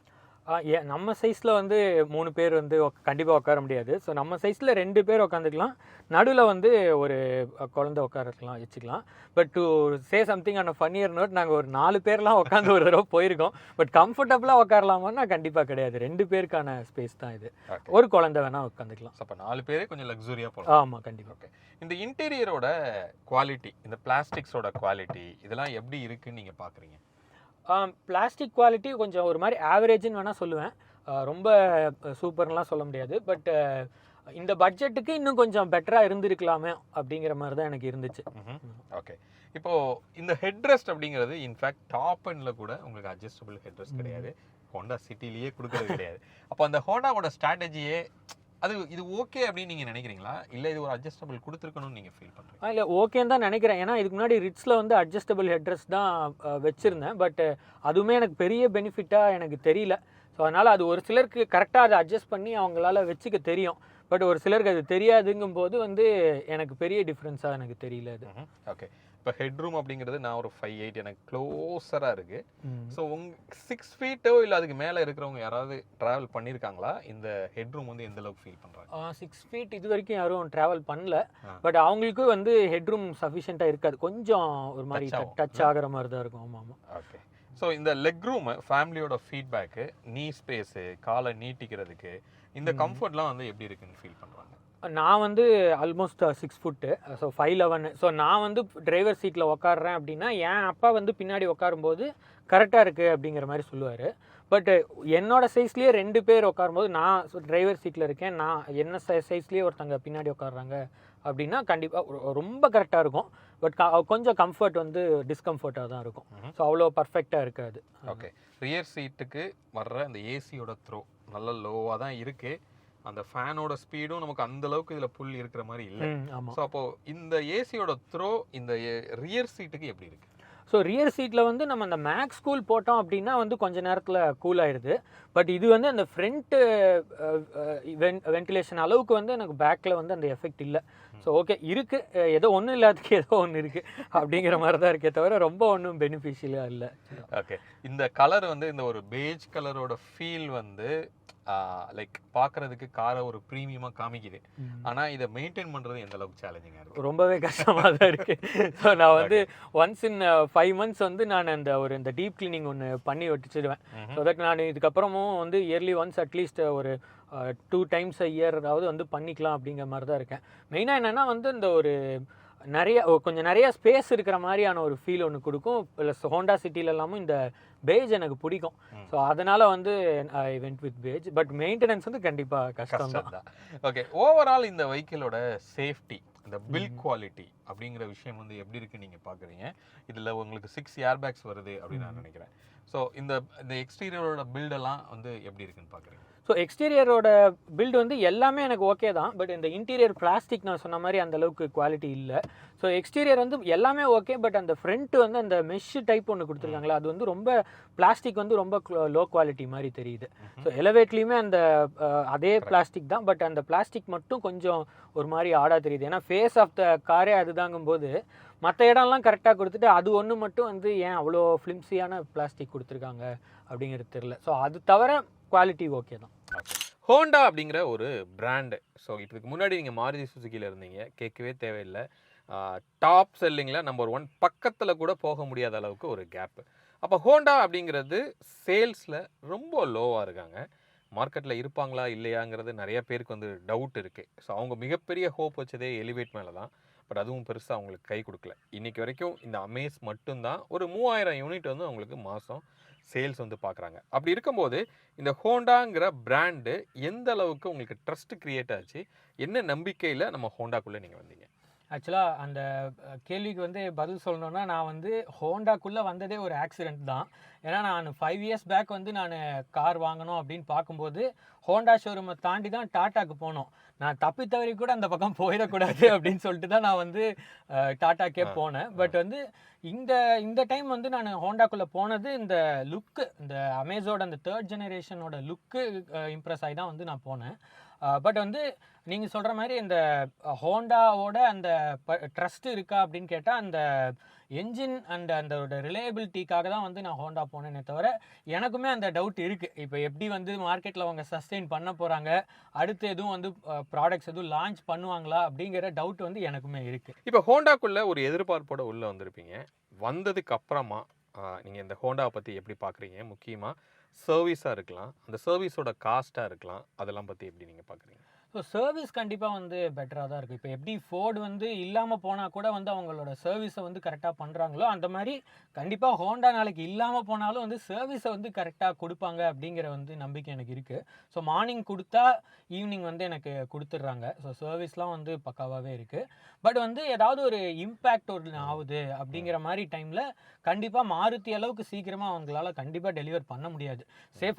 நம்ம சைஸில் வந்து 3 பேர் வந்து கண்டிப்பாக உட்கார முடியாது. ஸோ நம்ம சைஸில் 2 பேர் உட்காந்துக்கலாம், நடுவில் வந்து ஒரு குழந்தை உட்காரக்கலாம் வச்சுக்கலாம். But to say something on a funnier note, நாங்கள் ஒரு 4 பேர்லாம் உட்காந்து ஒரு தடவை போயிருக்கோம். பட் கம்ஃபர்டபுளாக உட்காரலாமான்னா கண்டிப்பாக கிடையாது. 2 பேருக்கான ஸ்பேஸ் தான் இது. ஒரு குழந்தை வேணால் உட்காந்துக்கலாம். அப்போ 4 பேரே கொஞ்சம் லக்ஸுரியாக போகலாம். ஆமாம், கண்டிப்பாக. ஓகே, இந்த இன்டீரியரோட குவாலிட்டி, இந்த பிளாஸ்டிக்ஸோட குவாலிட்டி இதெல்லாம் எப்படி இருக்குன்னு நீங்கள் பார்க்குறீங்க? பிளாஸ்டிக் குவாலிட்டி கொஞ்சம் ஒரு மாதிரி ஆவரேஜ்னு வேணால் சொல்லுவேன். ரொம்ப சூப்பர்லாம் சொல்ல முடியாது. பட் இந்த பட்ஜெட்டுக்கு இன்னும் கொஞ்சம் பெட்டராக இருந்திருக்கலாமே அப்படிங்கிற மாதிரி தான் எனக்கு இருந்துச்சு. ஓகே, இப்போது இந்த ஹெட்ரெஸ்ட் அப்படிங்கிறது இன்ஃபேக்ட் டாப் எண்டில் கூட உங்களுக்கு அட்ஜஸ்டபிள் ஹெட்ரெஸ்ட் கிடையாது. ஹோண்டா சிட்டிலேயே கொடுக்கறது கிடையாது. அப்போ அந்த ஹோண்டாவோட ஸ்ட்ராட்டஜியே இது ஓகே அப்படின்னு நீங்கள் நினைக்கிறீங்களா? இல்லை இது ஒரு அட்ஜஸ்டபிள் கொடுத்துருக்கணும்னு நீங்கள் ஃபீல் பண்ணுறீங்க? இல்லை, ஓகேன்னு தான் நினைக்கிறேன். ஏன்னா இதுக்கு முன்னாடி ரிட்ஸில் வந்து அட்ஜஸ்டபிள் ஹெட்ரெஸ் தான் வச்சுருந்தேன். பட் அதுவுமே எனக்கு பெரிய பெனிஃபிட்டாக எனக்கு தெரியல. ஸோ அதனால் அது ஒரு சிலருக்கு கரெக்டாக அதை அட்ஜஸ்ட் பண்ணி அவங்களால வச்சுக்க தெரியும். பட் ஒரு சிலருக்கு அது தெரியாதுங்கும் போது வந்து எனக்கு பெரிய டிஃப்ரென்ஸாக எனக்கு தெரியல அது. ஓகே, இப்போ ஹெட்ரூம் அப்படிங்கிறது நான் ஒரு 5'8" எனக்கு க்ளோஸராக இருக்குது. ஸோ 6 ஃபீட்டோ இல்லை அதுக்கு மேலே இருக்கிறவங்க யாராவது ட்ராவல் பண்ணியிருக்காங்களா? இந்த ஹெட்ரூம் வந்து எந்த அளவுக்கு ஃபீல் பண்ணுறாங்க? 6 ஃபீட் இது வரைக்கும் யாரும் ட்ராவல் பண்ணல. பட் அவங்களுக்கு வந்து ஹெட்ரூம் சஃபிஷியண்ட்டாக இருக்காது. கொஞ்சம் ஒரு மாதிரி டச் ஆகிற மாதிரி தான் இருக்கும். ஆமாம் ஆமாம். ஓகே, ஸோ இந்த லெக் ரூம் ஃபேமிலியோட ஃபீட்பேக்கு, நீ ஸ்பேஸு, காலை நீட்டிக்கிறதுக்கு இந்த கம்ஃபர்ட்லாம் வந்து எப்படி இருக்குன்னு ஃபீல் பண்ணுறாங்க? நான் வந்து ஆல்மோஸ்ட் 6 ஃபுட்டு, ஸோ 5'11". ஸோ நான் வந்து டிரைவர் சீட்டில் உட்காடுறேன் அப்படின்னா என் அப்பா வந்து பின்னாடி உட்காரும்போது கரெக்டாக இருக்குது அப்படிங்கிற மாதிரி சொல்லுவார். பட் என்னோட சைஸ்லேயே 2 பேர் உட்காரும்போது நான் டிரைவர் சீட்டில் இருக்கேன், நான் என்ன சைஸ்லேயே ஒருத்தங்க பின்னாடி உட்காடுறாங்க அப்படின்னா கண்டிப்பாக ரொம்ப கரெக்டாக இருக்கும். பட் கொஞ்சம் கம்ஃபர்ட் வந்து டிஸ்கம்ஃபர்ட்டாக தான் இருக்கும். ஸோ அவ்வளோ பர்ஃபெக்டாக இருக்காது. ஓகே, ரியர் சீட்டுக்கு வர்ற அந்த ஏசியோட த்ரோ நல்ல லோவாக தான் இருக்குது. அந்த ஃபேனோட ஸ்பீடும் நமக்கு அந்த அளவுக்கு இதில் புல் இருக்கிற மாதிரி இல்லை. ஸோ அப்போது இந்த ஏசியோட த்ரோ இந்த ரியர் சீட்டுக்கு எப்படி இருக்குது? ஸோ ரியர் சீட்டில் வந்து நம்ம அந்த மேக்ஸ் கூல் போட்டோம் அப்படின்னா வந்து கொஞ்சம் நேரத்தில் கூல் ஆயிடுது. பட் இது வந்து அந்த ஃப்ரண்ட்டு வென்டிலேஷன் அளவுக்கு வந்து எனக்கு பேக்கில் வந்து அந்த எஃபெக்ட் இல்லை. ஸோ ஓகே இருக்குது, ஏதோ ஒன்றும் இல்லாததுக்கு ஏதோ ஒன்று இருக்குது அப்படிங்கிற மாதிரி தான் இருக்கே தவிர ரொம்ப ஒன்றும் பெனிஃபிஷியலாக இல்லை. ஓகே, இந்த கலர் வந்து இந்த ஒரு பேஜ் கலரோட ஃபீல் வந்து லைக் பார்க்குறதுக்கு காரை ஒரு ப்ரீமியமாக காமிக்குது. ஆனால் இதை மெயின்டைன் பண்ணுறது எந்த அளவுக்கு சேலஞ்சிங்காக இருக்குது? ரொம்பவே கஷ்டமாக தான் இருக்குது. ஸோ நான் வந்து ஒன்ஸ் இன் 5 months வந்து நான் இந்த டீப் கிளீனிங் ஒன்று பண்ணி வச்சுடுவேன். ஸோ தட் நான் இதுக்கப்புறமும் வந்து இயர்லி ஒன்ஸ் அட்லீஸ்ட் ஒரு 2 times a year அதாவது வந்து பண்ணிக்கலாம் அப்படிங்கிற மாதிரி தான் இருக்கேன். மெயினாக என்னென்னா வந்து இந்த ஒரு கொஞ்சம் நிறைய ஸ்பேஸ் இருக்கிற மாதிரியான ஒரு ஃபீல் ஒன்று கொடுக்கும். ப்ளஸ் ஹோண்டா சிட்டில எல்லாமும் இந்த பேஜ் எனக்கு பிடிக்கும். ஸோ அதனால் வந்து I went with page. But maintenance வந்து கண்டிப்பாக கஷ்டம் தான். ஓகே, ஓவரால் இந்த வெஹிக்கிளோட சேஃப்டி இந்த பில்ட் குவாலிட்டி அப்படிங்கிற விஷயம் வந்து எப்படி இருக்குன்னு நீங்கள் பார்க்குறீங்க. இதில் உங்களுக்கு 6 ஏர் பேக்ஸ் வருது அப்படின்னு நான் நினைக்கிறேன். ஸோ இந்த இந்த எக்ஸ்டீரியரோட பில்டெல்லாம் வந்து எப்படி இருக்குன்னு பார்க்குறீங்க? ஸோ எக்ஸ்டீரியரோட பில்டு வந்து எல்லாமே எனக்கு ஓகே தான். பட் இந்த இன்டீரியர் பிளாஸ்டிக் நான் சொன்ன மாதிரி அந்த அளவுக்கு குவாலிட்டி இல்லை. ஸோ எக்ஸ்டீரியர் வந்து எல்லாமே ஓகே. பட் அந்த ஃப்ரண்ட் வந்து அந்த மெஷ் டைப் ஒன்று கொடுத்துருக்காங்களா, அது வந்து ரொம்ப பிளாஸ்டிக் வந்து ரொம்ப லோ குவாலிட்டி மாதிரி தெரியுது. ஸோ எலவேட்லேயுமே அந்த அதே பிளாஸ்டிக் தான். பட் அந்த பிளாஸ்டிக் மட்டும் கொஞ்சம் ஒரு மாதிரி ஆடாக தெரியுது. ஏன்னா ஃபேஸ் ஆஃப் த காரே அதுதாங்கும்போது மற்ற இடம்லாம் கரெக்டாக கொடுத்துட்டு அது ஒன்று மட்டும் வந்து ஏன் அவ்வளோ ஃப்ளிம்ஸியான பிளாஸ்டிக் கொடுத்துருக்காங்க அப்படிங்கிறது தெரியல. ஸோ அது தவிர குவாலிட்டி ஓகே தான். ஹோண்டா அப்படிங்கிற ஒரு பிராண்டு. ஸோ இதுக்கு முன்னாடி நீங்கள் மாருதி சுசுக்கியில் இருந்தீங்க, கேட்கவே தேவையில்லை. டாப் செல்லிங்கில் நம்பர் 1 பக்கத்தில் கூட போக முடியாத அளவுக்கு ஒரு கேப்பு. அப்போ ஹோண்டா அப்படிங்கிறது சேல்ஸில் ரொம்ப லோவாக இருக்காங்க. மார்க்கெட்டில் இருப்பாங்களா இல்லையாங்கிறது நிறைய பேருக்கு வந்து டவுட் இருக்குது. ஸோ அவங்க மிகப்பெரிய ஹோப் வச்சதே எலிவேட் மேலே தான். பட் அதுவும் பெருசாக அவங்களுக்கு கை கொடுக்கல. இன்றைக்கி வரைக்கும் இந்த அமேஸ் மட்டும்தான் ஒரு 3000 யூனிட் வந்து அவங்களுக்கு மாதம் சேல்ஸ் வந்து பார்க்குறாங்க. அப்படி இருக்கும்போது இந்த ஹோண்டாங்கிற பிராண்டு எந்த அளவுக்கு உங்களுக்கு ட்ரஸ்ட் கிரியேட் ஆச்சு? என்ன நம்பிக்கையில் நம்ம ஹோண்டாக்குள்ளே நீங்கள் வந்தீங்க? ஆக்சுவலாக அந்த கேள்விக்கு வந்து பதில் சொல்லணுன்னா, நான் வந்து ஹோண்டாக்குள்ளே வந்ததே ஒரு ஆக்சிடெண்ட் தான். ஏன்னா நான் 5 இயர்ஸ் பேக் வந்து நான் கார் வாங்கணும் அப்படின்னு பார்க்கும்போது ஹோண்டா ஷோரூமை தாண்டி தான் டாட்டாக்கு போனோம். நான் தப்பி தவறி கூட அந்த பக்கம் போயிடக்கூடாது அப்படின்னு சொல்லிட்டு தான் நான் வந்து டாட்டாக்கே போனேன். பட் வந்து இந்த டைம் வந்து நான் ஹோண்டாக்குள்ளே போனது இந்த லுக்கு, இந்த அமேஸோட அந்த 3rd ஜெனரேஷனோட லுக்கு இம்ப்ரெஸ் ஆகி தான் வந்து நான் போனேன். பட் வந்து நீங்கள் சொல்கிற மாதிரி இந்த ஹோண்டாவோட அந்த ட்ரஸ்ட் இருக்கா அப்படின்னு கேட்டால் அந்த என்ஜின் அண்ட் அந்த ரிலையபிலிட்டிக்காக தான் வந்து நான் ஹோண்டா போனேனே தவிர எனக்குமே அந்த டவுட் இருக்குது. இப்போ எப்படி வந்து மார்க்கெட்டில் அவங்க சஸ்டெயின் பண்ண போகிறாங்க, அடுத்து எதுவும் வந்து ப்ராடக்ட்ஸ் எதுவும் லான்ச் பண்ணுவாங்களா அப்படிங்கிற டவுட் வந்து எனக்குமே இருக்குது. இப்போ ஹோண்டாக்குள்ளே ஒரு எதிர்பார்ப்போட உள்ளே வந்திருப்பீங்க. வந்ததுக்கு அப்புறமா நீங்கள் இந்த ஹோண்டாவை பற்றி எப்படி பார்க்குறீங்க? முக்கியமாக சர்வீஸாக இருக்கலாம், அந்த சர்வீஸோட காஸ்ட்டாக இருக்கலாம், அதெல்லாம் பற்றி எப்படி நீங்கள் பார்க்குறீங்க? ஸோ சர்வீஸ் கண்டிப்பாக வந்து பெட்டராக தான் இருக்குது. இப்போ எப்படி ஃபோர்டு வந்து இல்லாமல் போனால் கூட வந்து அவங்களோட சர்வீஸை வந்து கரெக்டாக பண்ணுறாங்களோ, அந்த மாதிரி கண்டிப்பாக ஹோண்டா நாளைக்கு இல்லாமல் போனாலும் வந்து சர்வீஸை வந்து கரெக்டாக கொடுப்பாங்க அப்படிங்கிற வந்து நம்பிக்கை எனக்கு இருக்குது. ஸோ மார்னிங் கொடுத்தா ஈவினிங் வந்து எனக்கு கொடுத்துட்றாங்க. ஸோ சர்வீஸ்லாம் வந்து பக்காவாகவே இருக்குது. பட் வந்து ஏதாவது ஒரு இம்பேக்ட் ஒரு ஆகுது அப்படிங்கிற மாதிரி டைமில் கண்டிப்பாக மாருதி அளவுக்கு சீக்கிரமாக அவங்களால கண்டிப்பாக டெலிவர் பண்ண முடியாது.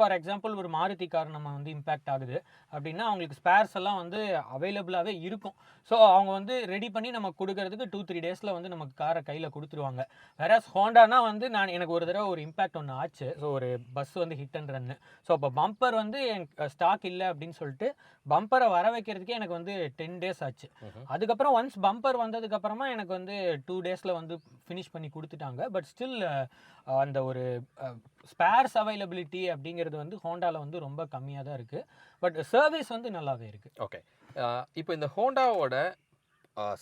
ஃபார் எக்ஸாம்பிள் ஒரு மாருதி கார் நம்ம வந்து இம்பேக்ட் ஆகுது அப்படின்னா அவங்களுக்கு ஸ்பேர்ஸ் எல்லாம் வந்து அவைலபிளாகவே இருக்கும். ஸோ அவங்க வந்து ரெடி பண்ணி நமக்கு கொடுக்கறதுக்கு 2-3 டேஸில் வந்து நமக்கு காரை கையில் கொடுத்துருவாங்க. வேறஸ் ஹோண்டானா வந்து எனக்கு ஒரு தடவை ஒரு இம்பேக்ட் ஒன்று ஆச்சு. ஸோ ஒரு பஸ் வந்து ஹிட் அண்ட் ரன்னு. ஸோ அப்போ பம்பர் வந்து எனக்கு ஸ்டாக் இல்லை அப்படின்னு சொல்லிட்டு பம்பரை வர வைக்கிறதுக்கே எனக்கு வந்து 10 டேஸ் ஆச்சு. அதுக்கப்புறம் ஒன்ஸ் பம்பர் வந்ததுக்கப்புறமா எனக்கு வந்து 2 டேஸில் வந்து ஃபினிஷ் பண்ணி கொடுத்துட்டாங்க. பட் ஸ்டில் அந்த ஒரு ஸ்பேர்ஸ் அவைலபிலிட்டி அப்படிங்கிறது வந்து ஹோண்டாவில் வந்து ரொம்ப கம்மியாக தான் இருக்குது. பட் சர்வீஸ் வந்து நல்லாவே இருக்குது. ஓகே. இப்போ இந்த ஹோண்டாவோட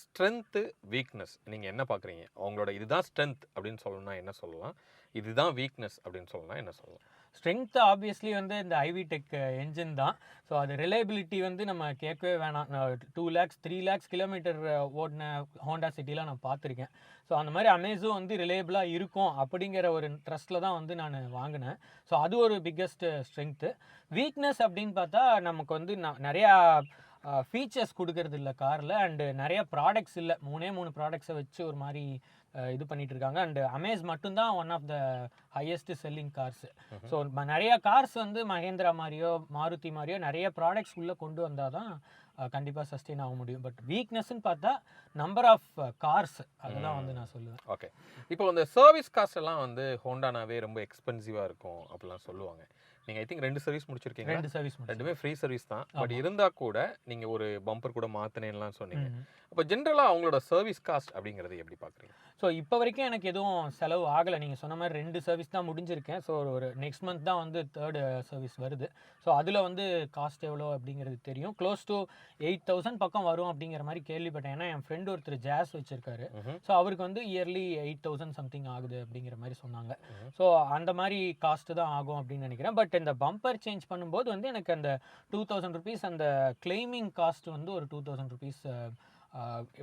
ஸ்ட்ரென்த்து, வீக்னஸ் நீங்கள் என்ன பார்க்குறீங்க? அவங்களோட இதுதான் ஸ்ட்ரென்த் அப்படின்னு சொல்லணும்னா என்ன சொல்லலாம்? இதுதான் வீக்னஸ் அப்படின்னு சொல்லணும்னா என்ன சொல்லலாம்? ஸ்ட்ரென்த் ஆப்வியஸ்லி வந்து இந்த ஐவி டெக் என்ஜின் தான். ஸோ அது ரிலையபிலிட்டி வந்து நம்ம கேட்கவே வேணாம். 2 lakhs 3 lakhs கிலோமீட்டர் ஓடின ஹோண்டா சிட்டிலாம் நான் பார்த்துருக்கேன். ஸோ அந்த மாதிரி அமேஸும் வந்து ரிலையபிளாக இருக்கும் அப்படிங்கிற ஒரு ட்ரஸ்ட்டில் தான் வந்து நான் வாங்கினேன். ஸோ அது ஒரு பிக்கஸ்ட் ஸ்ட்ரென்த்து. வீக்னஸ் அப்படின்னு பார்த்தா நமக்கு வந்து நிறையா ஃபீச்சர்ஸ் கொடுக்கறது இல்லை காரில். அண்டு நிறைய ப்ராடக்ட்ஸ் இல்லை. 3 ப்ராடக்ட்ஸை வச்சு ஒரு மாதிரி இது பண்ணிட்டு இருக்காங்க. அண்ட் அமேஸ் மட்டும்தான் one of the highest selling cars. So நிறைய கார்ஸ் வந்து மகேந்திரா மாதிரியோ மாருதி மாதிரியோ நிறைய ப்ராடக்ட்ஸ் உள்ளே கொண்டு வந்தால் தான் கண்டிப்பாக சஸ்டெயின் ஆக முடியும். பட் வீக்னஸ்ன்னு பார்த்தா நம்பர் ஆஃப் கார்ஸ், அதுதான் வந்து நான் சொல்லுவேன். ஓகே. இப்போ இந்த சர்வீஸ் காஸ்ட் எல்லாம் வந்து ஹோண்டானாவே ரொம்ப எக்ஸ்பென்சிவாக இருக்கும் அப்படிலாம் சொல்லுவாங்க. நீங்கள் ஐ திங்க் 2 சர்வீஸ் முடிச்சிருக்கீங்க. 2 சர்வீஸ், ரெண்டுமே ஃப்ரீ சர்வீஸ் தான். பட் இருந்தால் கூட நீங்கள் ஒரு பம்பர் கூட மாற்றினேன்லாம் சொன்னீங்க. அப்போ ஜென்ரலாக அவங்களோட சர்வீஸ் காஸ்ட் அப்படிங்கிறது எப்படி பார்க்குறீங்க? ஸோ இப்போ வரைக்கும் எனக்கு எதுவும் செலவு ஆகலை. நீங்கள் சொன்ன மாதிரி 2 சர்வீஸ் தான் முடிஞ்சிருக்கேன். ஸோ ஒரு நெக்ஸ்ட் மந்த் தான் வந்து 3rd சர்வீஸ் வருது. ஸோ அதில் வந்து காஸ்ட் எவ்வளோ அப்படிங்கிறது தெரியும். க்ளோஸ் டு 8,000 பக்கம் வரும் அப்படிங்கிற மாதிரி கேள்விப்பட்டேன். ஏன்னா என் ஃப்ரெண்டு ஒருத்தர் ஜாஸ் வச்சுருக்காரு. ஸோ அவருக்கு வந்து இயர்லி 8,000 சம்திங் ஆகுது அப்படிங்கிற மாதிரி சொன்னாங்க. ஸோ அந்த மாதிரி காஸ்ட்டு தான் ஆகும் அப்படின்னு நினைக்கிறேன். பட் இந்த பம்பர் சேஞ்ச் பண்ணும்போது வந்து எனக்கு அந்த 2,000 ருபீஸ் அந்த கிளைமிங் காஸ்ட் வந்து ஒரு 2,000 ருபீஸ்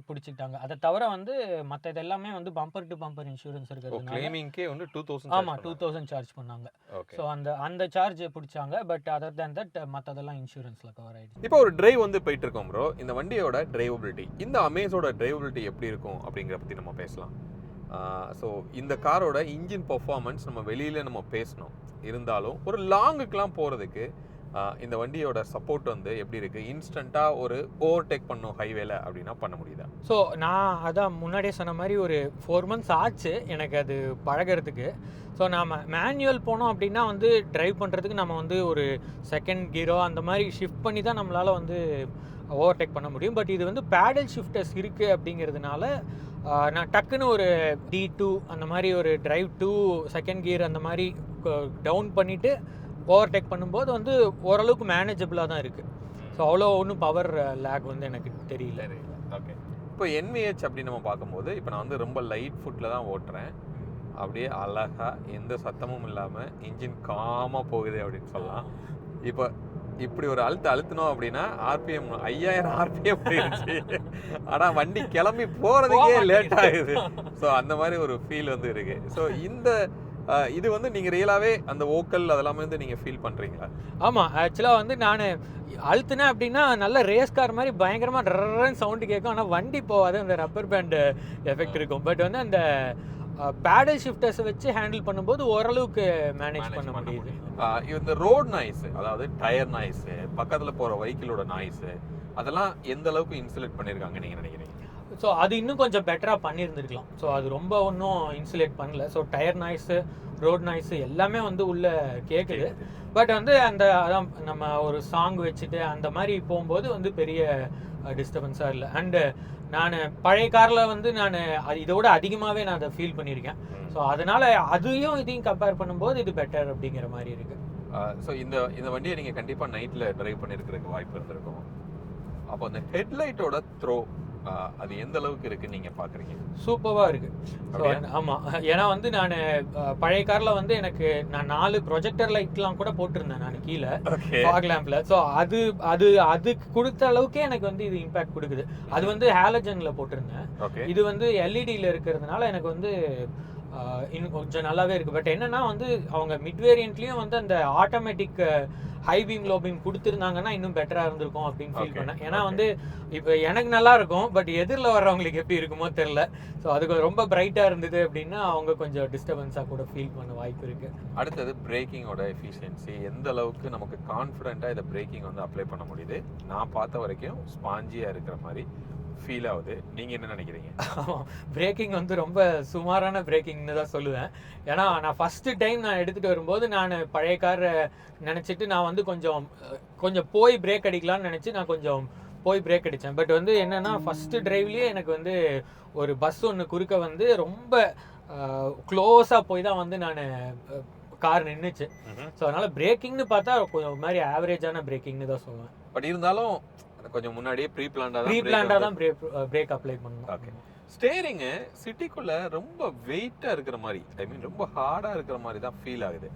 பிடிச்சிக்கிட்டாங்க. அதை தவிர வந்து மற்ற எல்லாமே வந்து பம்பர் டு பம்பர் இன்சூரன்ஸ் இருக்கிறதுனால கிளைமிங்க்கே வந்து 2000 ஆமாம் 2000 சார்ஜ் பண்ணாங்க. ஓகே. ஸோ அந்த சார்ஜ் பிடிச்சாங்க. பட் அதர் தேன் தட் மற்றதெல்லாம் இன்சூரன்ஸில் கவர் ஆகிடுச்சு. இப்போ ஒரு டிரைவ் வந்து போயிட்டு இருக்கோம் ப்ரோ. இந்த வண்டியோட டிரைவபிலிட்டி, இந்த அமேஸோட டிரைவபிலிட்டி எப்படி இருக்கும் அப்படிங்கிற பற்றி நம்ம பேசலாம். ஸோ இந்த காரோட இன்ஜின் பர்ஃபார்மன்ஸ் நம்ம வெளியில் நம்ம பேசணும். இருந்தாலும் ஒரு லாங்குக்கெலாம் போகிறதுக்கு இந்த வண்டியோட சப்போர்ட் வந்து எப்படி இருக்குது? இன்ஸ்டண்ட்டாக ஒரு ஓவர்டேக் பண்ணும் ஹைவேல அப்படின்னா பண்ண முடியுதா? ஸோ நான் அதான் முன்னாடியே சொன்ன மாதிரி ஒரு 4 months ஆச்சு எனக்கு அது பழகிறதுக்கு. ஸோ நாம் மேனுவல் போனோம் அப்படின்னா வந்து ட்ரைவ் பண்ணுறதுக்கு நம்ம வந்து ஒரு செகண்ட் கியரோ அந்த மாதிரி ஷிஃப்ட் பண்ணி தான் நம்மளால் வந்து ஓவர்டேக் பண்ண முடியும். பட் இது வந்து பேடல் ஷிஃப்டர்ஸ் இருக்குது அப்படிங்கிறதுனால நான் டக்குன்னு ஒரு D2 அந்த மாதிரி ஒரு டிரைவ் 2 செகண்ட் கியர் அந்த மாதிரி டவுன் பண்ணிவிட்டு ஓவர்டேக் பண்ணும்போது வந்து ஓரளவுக்கு மேனேஜபிளாக தான் இருக்குது. ஸோ அவ்வளோ ஒன்றும் பவர் லேக் வந்து எனக்கு தெரியல. ஓகே. இப்போ NVH அப்படின்னு நம்ம பார்க்கும்போது இப்போ நான் வந்து ரொம்ப லைட் ஃபுட்டில் தான் ஓட்டுறேன். அப்படியே அழகாக எந்த சத்தமும் இல்லாமல் இன்ஜின் காமாக போகுது அப்படின்னு சொல்லலாம். இப்போ இப்படி ஒரு அழுத்தணும் அப்படின்னா RPM 5000 RPM போயிடுச்சு. ஆனால் வண்டி கிளம்பி போகிறதுக்கே லேட் ஆகுது. ஸோ அந்த மாதிரி ஒரு ஃபீல் வந்து இருக்குது. ஸோ இது வந்து நீங்கள் ரியலாகவே அந்த வோக்கல் அதெல்லாமே வந்து நீங்கள் ஃபீல் பண்ணுறீங்களா? ஆமாம், ஆக்சுவலாக வந்து நான் அழுத்தினேன் அப்படின்னா நல்ல ரேஸ் கார் மாதிரி பயங்கரமாக ட்ரன்னு சவுண்டு கேட்கும். ஆனால் வண்டி போகாது, அந்த ரப்பர் பேண்டு எஃபெக்ட் இருக்கும். பட் வந்து அந்த பேடல் ஷிஃப்டர்ஸை வச்சு ஹேண்டில் பண்ணும்போது ஓரளவுக்கு மேனேஜ் பண்ண முடியுது. இந்த ரோட் நாய்ஸு, அதாவது டயர் நாய்ஸு, பக்கத்தில் போகிற வெஹிக்கிளோட நாய்ஸு, அதெல்லாம் எந்த அளவுக்கு இன்சுலேட் பண்ணியிருக்காங்க நீங்கள் நினைக்கிறீங்க? ஸோ அது இன்னும் கொஞ்சம் பெட்டராக பண்ணியிருந்துருக்கலாம். ஸோ அது ரொம்ப ஒன்றும் இன்சுலேட் பண்ணல. So tyre noise, road noise எல்லாமே வந்து உள்ளே கேட்குது. பட் வந்து அதான் நம்ம ஒரு சாங் வச்சுட்டு அந்த மாதிரி போகும்போது வந்து பெரிய டிஸ்டர்பன்ஸாக இல்லை. அண்டு நான் பழைய காரில் வந்து நான் இதோட அதிகமாகவே நான் அதை ஃபீல் பண்ணியிருக்கேன். ஸோ அதனால் அதையும் இதையும் கம்பேர் பண்ணும்போது இது பெட்டர் அப்படிங்கிற மாதிரி இருக்குது. ஸோ இந்த வண்டியை நீங்கள் கண்டிப்பாக நைட்டில் ட்ரைவ் பண்ணியிருக்கிறதுக்கு வாய்ப்பு இருந்திருக்கும். அப்போ அந்த ஹெட்லைட்டோட த்ரோ அது எந்த அளவுக்கு இருக்குன்னு நீங்கள் பார்க்குறீங்க? சூப்பராக இருக்குது. ஆமாம், ஏன்னா வந்து நான் பழைய காரில் வந்து நான் 4 ப்ரொஜெக்டர் லைட்லாம் கூட போட்டிருந்தேன் நான் கீழே ஃபாக் லேம்பில். ஸோ அதுக்கு கொடுத்த அளவுக்கே எனக்கு வந்து இது இம்பேக்ட் கொடுக்குது. அது வந்து ஹாலஜனில் போட்டிருந்தேன். இது வந்து எல்இடியில் இருக்கிறதுனால எனக்கு வந்து இன்னும் கொஞ்சம் நல்லாவே இருக்குது. பட் என்னன்னா வந்து அவங்க மிட் வேரியன்ட்லேயும் வந்து அந்த automatic high beam low beam கொடுத்துருந்தாங்கன்னா இன்னும் பெட்டராக இருந்திருக்கும் அப்படின்னு ஃபீல் பண்ணேன். ஏன்னா வந்து இப்போ எனக்கு நல்லா இருக்கும், பட் எதிரில் வர்றவங்களுக்கு எப்படி இருக்குமோ தெரில. ஸோ அதுக்கு ரொம்ப பிரைட்டாக இருந்தது அப்படின்னா அவங்க கொஞ்சம் டிஸ்டர்பன்ஸாக கூட ஃபீல் பண்ண வாய்ப்பு இருக்குது. அடுத்தது பிரேக்கிங்கோட எஃபிஷியன்சி, எந்த அளவுக்கு நமக்கு கான்ஃபிடென்ட்டாக இதை பிரேக்கிங் வந்து அப்ளை பண்ண முடியுது? நான் பார்த்த வரைக்கும் ஸ்பாஞ்சியாக இருக்கிற மாதிரி ஃபீல் ஆகுது. நீங்கள் என்ன நினைக்கிறீங்க? பிரேக்கிங் வந்து ரொம்ப சுமாரான பிரேக்கிங்னு தான் சொல்லுவேன். ஏன்னா நான் ஃபஸ்ட்டு டைம் நான் எடுத்துகிட்டு வரும்போது நான் பழைய காரை நினச்சிட்டு நான் வந்து கொஞ்சம் போய் பிரேக் அடிக்கலான்னு நினச்சி நான் கொஞ்சம் போய் பிரேக் அடித்தேன். பட் வந்து என்னென்னா ஃபஸ்ட்டு டிரைவ்லேயே எனக்கு வந்து ஒரு பஸ் ஒன்று குறுக்க வந்து ரொம்ப க்ளோஸாக போய் தான் வந்து நான் கார் நின்றுச்சு. ஸோ அதனால் பிரேக்கிங்னு பார்த்தா கொஞ்சம் மாதிரி ஆவரேஜான பிரேக்கிங்னு தான் சொல்லுவேன். பட் இருந்தாலும் கொஞ்சம் முன்னாடியே ப்ரீ பிளான்டா தான் பிரேக் அப்ளை பண்ணணும். ஓகே. ஸ்டேரிங் சிட்டிக்குள்ள ரொம்ப வெயிட்டா இருக்கிற மாதிரி, ஐ மீன் ரொம்ப ஹார்டா இருக்கிற மாதிரி தான் ஃபீல் ஆகுது.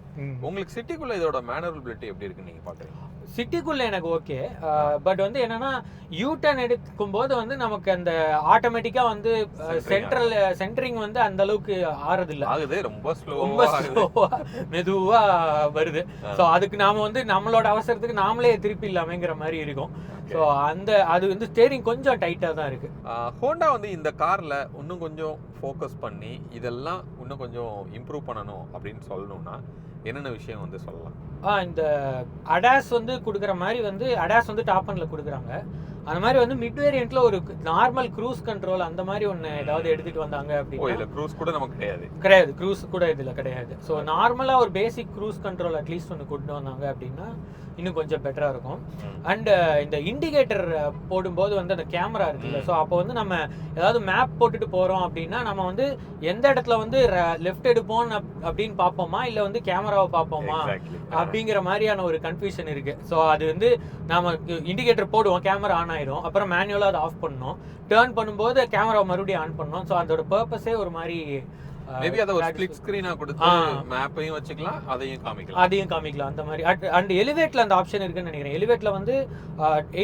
உங்களுக்கு சிட்டிக்குள்ள இதோட மேனேஜபிலிட்டி எப்படி இருக்குன்னு நீங்க பாக்குறீங்க? சிட்டிக்குள்ள எனக்கு ஓகே. பட் வந்து என்னன்னா யூ-டர்ன் எடுக்கும் போது வந்து நமக்கு அந்த ஆட்டோமேட்டிக்கா வந்து சென்டரிங் வந்து அந்த அளவுக்கு ஆறதில்லை, ஆகுது. ரொம்ப ஸ்லோவா மெதுவா வருது. ஸோ அதுக்கு நாம வந்து நம்மளோட அவசரத்துக்கு நாமளே திருப்பி இல்லாமங்கிற மாதிரி இருக்கும். ஸோ அது வந்து ஸ்டேரிங் கொஞ்சம் டைட்டாக தான் இருக்கு. ஹோண்டா வந்து இந்த கார்ல இன்னும் கொஞ்சம் ஃபோக்கஸ் பண்ணி இதெல்லாம் இன்னும் கொஞ்சம் இம்ப்ரூவ் பண்ணணும் அப்படின்னு சொல்லணும்னா என்னென்ன விஷயம் வந்து சொல்லலாம்? இந்த அடாஸ் வந்து கொடுக்குற மாதிரி வந்து அடாஸ் வந்து டாப் அண்ட்ல கொடுக்குறாங்க. அந்த மாதிரி வந்து மிட் வேரியன்ட்ல ஒரு நார்மல் க்ரூஸ் கண்ட்ரோல் அந்த மாதிரி ஒன்று ஏதாவது எடுத்துட்டு வந்தாங்க அப்படின்னா. க்ரூஸ் கூட நமக்கு கிடையாது, க்ரூஸ் கூட இதில் கிடையாது. ஸோ நார்மலாக ஒரு பேசிக் க்ரூஸ் கண்ட்ரோல் அட்லீஸ்ட் ஒன்று கொண்டு வந்தாங்க அப்படின்னா இன்னும் கொஞ்சம் பெட்டராக இருக்கும். அண்ட் இந்த இண்டிகேட்டர் போடும்போது வந்து அந்த கேமரா இருக்குல்ல, ஸோ அப்போ வந்து நம்ம ஏதாவது மேப் போட்டுட்டு போகிறோம் அப்படின்னா நம்ம வந்து எந்த இடத்துல வந்து லெஃப்ட் எடுப்போம் அப்படின்னு பார்ப்போமா இல்லை வந்து கேமராவை பார்ப்போமா அப்படிங்கிற மாதிரியான ஒரு கன்ஃபியூஷன் இருக்குது. ஸோ அது வந்து நம்ம இண்டிகேட்டர் போடுவோம், கேமரா ஆன் ஆயிடும், அப்புறம் மேனுவலாக அதை ஆஃப் பண்ணணும், டேர்ன் பண்ணும்போது கேமராவை மறுபடியும் ஆன் பண்ணணும். ஸோ அதோட பர்பஸே ஒரு மாதிரி மேபி அத ஒரு ஸ்ப்ளிட் ஸ்கிரீனா கொடுத்து மேப்பையும் வச்சுக்கலாம், அதையும் காமிக்கலாம் அந்த மாதிரி. அண்ட் எலிவேட்ல அந்த ஆப்ஷன் இருக்குன்னு நினைக்கிறேன். எலிவேட்ல வந்து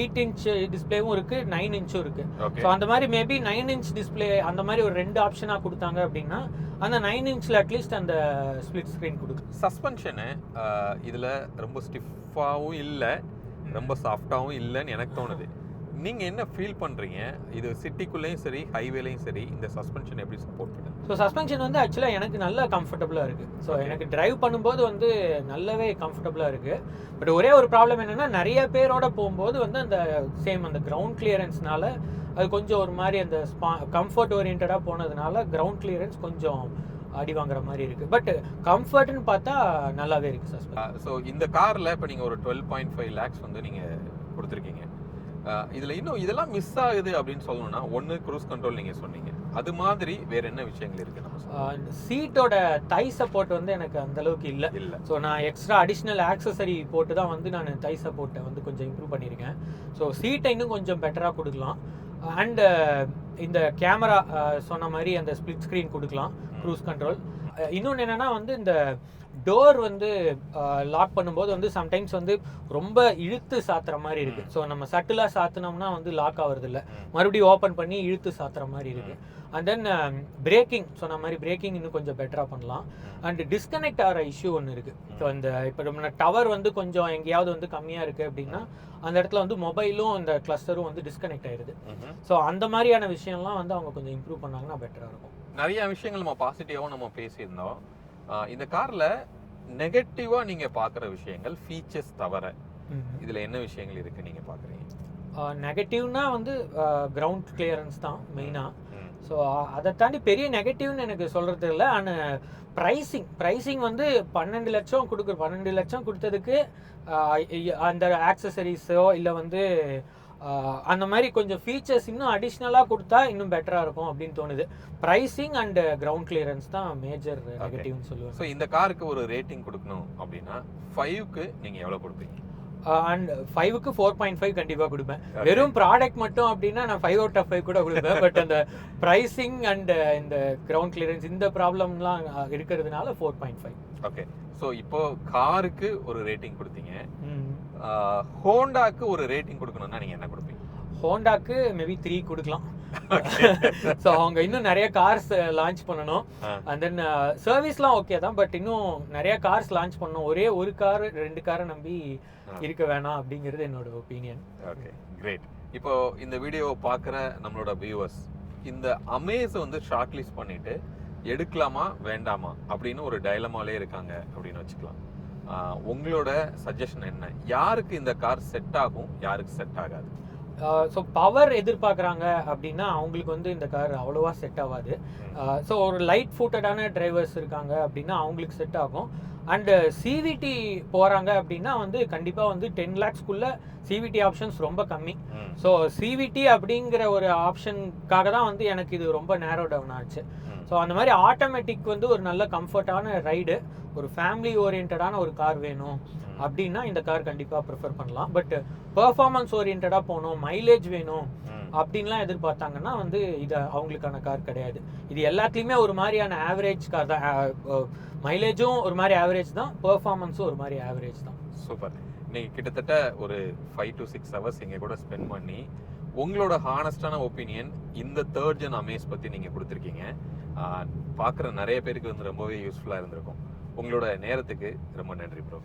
8 இன்ச் டிஸ்பிளேவும் இருக்கு, 9 இன்ச்சும் இருக்கு. ஸோ அந்த மாதிரி மேபி 9 இன்ச் டிஸ்பிளே அந்த மாதிரி ஒரு 2 ஆப்ஷனா கொடுத்தாங்க அப்படின்னா அந்த 9 இன்ச்ல அட்லீஸ்ட் அந்த ஸ்ப்ளிட் ஸ்கிரீன் கொடுக்கும். சஸ்பென்ஷனு இதுல ரொம்ப ஸ்டிஃபாவும் இல்ல, ரொம்ப சாஃப்டாவும் இல்லைன்னு எனக்கு தோணுது. நீங்க என்ன ஃபீல் பண்றீங்க? இது சிட்டிக்குள்ளேயும் சரி ஹைவேலையும் சரி இந்த சஸ்பென்ஷன் எப்படி சப்போர்ட் பண்ணுது? ஸோ சஸ்பென்ஷன் வந்து ஆக்சுவலாக எனக்கு நல்லா கம்ஃபர்டபுளாக இருக்குது. ஸோ எனக்கு டிரைவ் பண்ணும்போது வந்து நல்லாவே கம்ஃபர்டபுளாக இருக்குது. பட் ஒரே ஒரு ப்ராப்ளம் என்னென்னா நிறைய பேரோட போகும்போது வந்து அந்த சேம் அந்த கிரவுண்ட் கிளியரன்ஸ்னால அது கொஞ்சம் ஒரு மாதிரி அந்த கம்ஃபர்ட் ஓரியன்டாக போனதுனால கிரவுண்ட் கிளியரன்ஸ் கொஞ்சம் அடி வாங்குற மாதிரி இருக்கு. பட் கம்ஃபர்ட்னு பார்த்தா நல்லாவே இருக்கு சஸ்பென்ஷன். ஸோ இந்த காரில் இப்போ நீங்கள் ஒரு 12.5 lakhs வந்து நீங்கள் கொடுத்துருக்கீங்க. இதில் இன்னும் இதெல்லாம் மிஸ் ஆகுது அப்படின்னு சொல்லணும்னா ஒன்று க்ரூஸ் கண்ட்ரோல் நீங்கள் சொன்னீங்க, அது மாதிரி வேற என்ன விஷயங்கள் இருக்கு? நம்ம சீட்டோட தை சப்போர்ட் வந்து எனக்கு அந்த அளவுக்கு இல்லை. ஸோ நான் எக்ஸ்ட்ரா அடிஷ்னல் ஆக்சசரி போட்டு தான் வந்து நான் தை சப்போர்ட்டை வந்து கொஞ்சம் இம்ப்ரூவ் பண்ணியிருக்கேன். ஸோ சீட்டை இன்னும் கொஞ்சம் பெட்டராக கொடுக்கலாம். அண்ட் இந்த கேமரா சொன்ன மாதிரி அந்த ஸ்ப்ளிட் ஸ்க்ரீன் கொடுக்கலாம், க்ரூஸ் கண்ட்ரோல். இன்னொன்று என்னென்னா வந்து இந்த டோர் வந்து லாக் பண்ணும்போது வந்து சம்டைம்ஸ் வந்து ரொம்ப இழுத்து சாத்துற மாதிரி இருக்குது. ஸோ நம்ம சட்டிலாக சாத்தினோம்னா வந்து லாக் ஆகிறது இல்லை, மறுபடியும் ஓப்பன் பண்ணி இழுத்து சாத்துற மாதிரி இருக்குது. அண்ட் தென் பிரேக்கிங் சொன்ன மாதிரி பிரேக்கிங் இன்னும் கொஞ்சம் பெட்டராக பண்ணலாம். அண்ட் டிஸ்கனெக்ட் ஆகிற இஷ்யூ ஒன்று இருக்குது. ஸோ அந்த இப்போ நம்ம டவர் வந்து கொஞ்சம் எங்கேயாவது வந்து கம்மியாக இருக்குது அப்படின்னா அந்த இடத்துல வந்து மொபைலும் இந்த கிளஸ்டரும் வந்து டிஸ்கனெக்ட் ஆயிடுது. ஸோ அந்த மாதிரியான விஷயம்லாம் வந்து அவங்க கொஞ்சம் இம்ப்ரூவ் பண்ணாங்கன்னா பெட்டராக இருக்கும். நிறைய விஷயங்கள் நம்ம பாசிட்டிவாகவும் நம்ம பேசியிருந்தோம். இந்த கார்ல நெகட்டிவா நீங்க பாக்குற விஷயங்கள் ஃபீச்சர்ஸ் தவிர இதுல என்ன விஷயங்கள் இருக்கு நீங்க பாக்குறீங்க? நெகட்டிவ்னா வந்து கிரவுண்ட் கிளியரன்ஸ் தான் மெயினா. ஸோ அதை தாண்டி பெரிய நெகட்டிவ்னு எனக்கு சொல்றது இல்லை. ஆனால் ப்ரைஸிங் வந்து 12 லட்சம் கொடுத்ததுக்கு அந்த ஆக்சசரிஸோ இல்லை வந்து அந்த மாதிரி கொஞ்சம் ஃபீச்சர்ஸ் இன்னும் அடிஷ்னலாக கொடுத்தா இன்னும் பெட்டராக இருக்கும் அப்படின்னு தோணுது. ப்ரைஸிங் அண்ட் கிரவுண்ட் கிளியரன்ஸ் தான் மேஜர் நெகட்டிவ்னு சொல்லுவேன். ஸோ இந்த காருக்கு ஒரு ரேட்டிங் கொடுக்கணும் அப்படின்னா 5க்கு நீங்கள் எவ்வளோ கொடுப்பீங்க? அண்ட் 5க்கு 4.5 கண்டிப்பாக கொடுப்பேன். வெறும் ப்ராடக்ட் மட்டும் அப்படின்னா நான் 5 out of 5 கூட கொடுப்பேன். பட் அந்த ப்ரைஸிங் அண்ட் இந்த கிரவுண்ட் கிளியரன்ஸ் இந்த ப்ராப்ளம்லாம் இருக்கிறதுனால 4.5. ஓகே. ஸோ இப்போ காருக்கு ஒரு ரேட்டிங் கொடுத்தீங்க, ஹோண்டாக்கு ஒரு ரேட்டிங் கொடுக்கணும்னா நீங்கள் என்ன கொடுப்பீங்க? ஹோண்டாக்கு மேபி 3 கொடுக்கலாம். ஸோ அவங்க இன்னும் நிறைய கார்ஸ் லான்ச் பண்ணணும். அண்ட் தென் சர்வீஸ்லாம் ஓகே தான், பட் இன்னும் நிறைய கார்ஸ் லான்ச் பண்ணணும். ஒரே ஒரு கார் 2 காரை நம்பி இருக்க வேணாம் அப்படிங்கிறது என்னோட ஒப்பீனியன். Okay, great. இப்போ இந்த வீடியோவை பார்க்குற நம்மளோட வியூவர்ஸ் இந்த அமேஸை வந்து ஷார்ட் லிஸ்ட் பண்ணிட்டு எடுக்கலாமா வேண்டாமா அப்படின்னு ஒரு டைலமாலே இருக்காங்க அப்படின்னு வச்சுக்கலாம். உங்களோட சஜஷன் என்ன? யாருக்கு இந்த கார் செட் ஆகும், யாருக்கு செட் ஆகாது? ஸோ பவர் எதிர்பார்க்குறாங்க அப்படின்னா அவங்களுக்கு வந்து இந்த கார் அவ்வளோவா செட் ஆகாது. ஸோ ஒரு லைட் ஃபுட்டடான டிரைவர்ஸ் இருக்காங்க அப்படின்னா அவங்களுக்கு செட் ஆகும். அண்டு சிவிடி போகிறாங்க அப்படின்னா வந்து கண்டிப்பாக வந்து 10 lakhsக்குள்ளே சிவிடி ஆப்ஷன்ஸ் ரொம்ப கம்மி. ஸோ சிவிடி அப்படிங்கிற ஒரு ஆப்ஷனுக்காக தான் வந்து எனக்கு இது ரொம்ப நேரோ டவுன் ஆச்சு. ஸோ அந்த மாதிரி ஆட்டோமேட்டிக் வந்து ஒரு நல்ல கம்ஃபர்டான ரைடு, ஒரு ஃபேமிலி ஓரியன்டான ஒரு கார் வேணும் அப்படின்னா இந்த கார் கண்டிப்பாக ப்ரிஃபர் பண்ணலாம். பட் பெர்ஃபார்மன்ஸ் ஓரியன்டாக போகணும், மைலேஜ் வேணும் அப்படின்லாம் எதிர்பார்த்தாங்கன்னா வந்து இது அவங்களுக்கான கார் கிடையாது. இது எல்லாத்துலேயுமே ஒரு மாதிரியான ஆவரேஜ் கார் தான். மைலேஜும் ஒரு மாதிரி ஆவரேஜ் தான், பெர்ஃபார்மன்ஸும் ஒரு மாதிரி ஆவரேஜ் தான். சூப்பர். நீங்கள் கிட்டத்தட்ட ஒரு 5 to 6 hours எங்கள் கூட ஸ்பெண்ட் பண்ணி உங்களோட ஹானஸ்டான ஒப்பீனியன் இந்த 3rd gen அமேஸ் பற்றி நீங்கள் கொடுத்துருக்கீங்க. பார்க்குற நிறைய பேருக்கு வந்து ரொம்பவே யூஸ்ஃபுல்லாக இருந்திருக்கும். உங்களோட நேரத்துக்கு ரொம்ப நன்றி bro.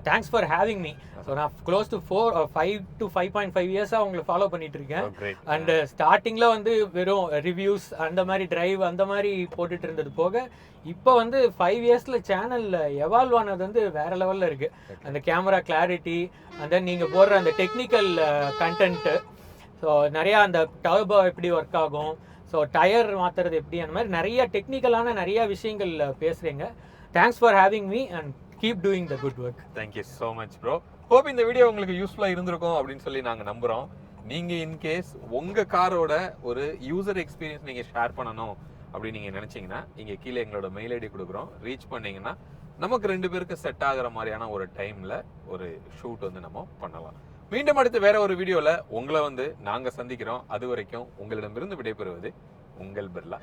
Thanks for having me. So நான் க்ளோஸ் டு 5 to 5.5 இயர்ஸாக உங்களை ஃபாலோ பண்ணிட்டு இருக்கேன். அண்ட் ஸ்டார்டிங்கில் வந்து வெறும் ரிவ்யூஸ் அந்த மாதிரி டிரைவ் அந்த மாதிரி போட்டுட்டு இருந்தது போக இப்போ வந்து 5 இயர்ஸில் சேனலில் எவால்வ் ஆனது வந்து வேற லெவலில் இருக்குது. அந்த கேமரா கிளாரிட்டி, அண்ட் தென் நீங்கள் போடுற அந்த டெக்னிக்கல் கண்டென்ட்டு, ஸோ நிறையா அந்த டர்போ எப்படி ஒர்க் ஆகும், ஸோ டயர் மாற்றுறது எப்படி, அந்த மாதிரி நிறைய டெக்னிக்கலான நிறையா விஷயங்கள் பேசுகிறீங்க. Thanks for having me and keep doing the good work. Thank you so much bro. Hope இந்த வீடியோ உங்களுக்கு யூஸ்ஃபுல்லாக இருந்திருக்கும் அப்படின்னு சொல்லி நாங்கள் நம்புகிறோம். நீங்கள் இன்கேஸ் உங்கள் காரோட ஒரு யூசர் எக்ஸ்பீரியன்ஸ் நீங்கள் ஷேர் பண்ணணும் அப்படின்னு நீங்கள் நினச்சிங்கன்னா இங்கே கீழே எங்களோட மெயில் ஐடி கொடுக்குறோம். ரீச் பண்ணிங்கன்னா நமக்கு 2 பேருக்கு செட் ஆகிற மாதிரியான ஒரு டைமில் ஒரு ஷூட் வந்து நம்ம பண்ணலாம். மீண்டும் அடுத்து வேற ஒரு வீடியோவில் உங்களை வந்து நாங்கள் சந்திக்கிறோம். அது வரைக்கும் உங்களிடமிருந்து விடைபெறுவது உங்கள் பிர்லா.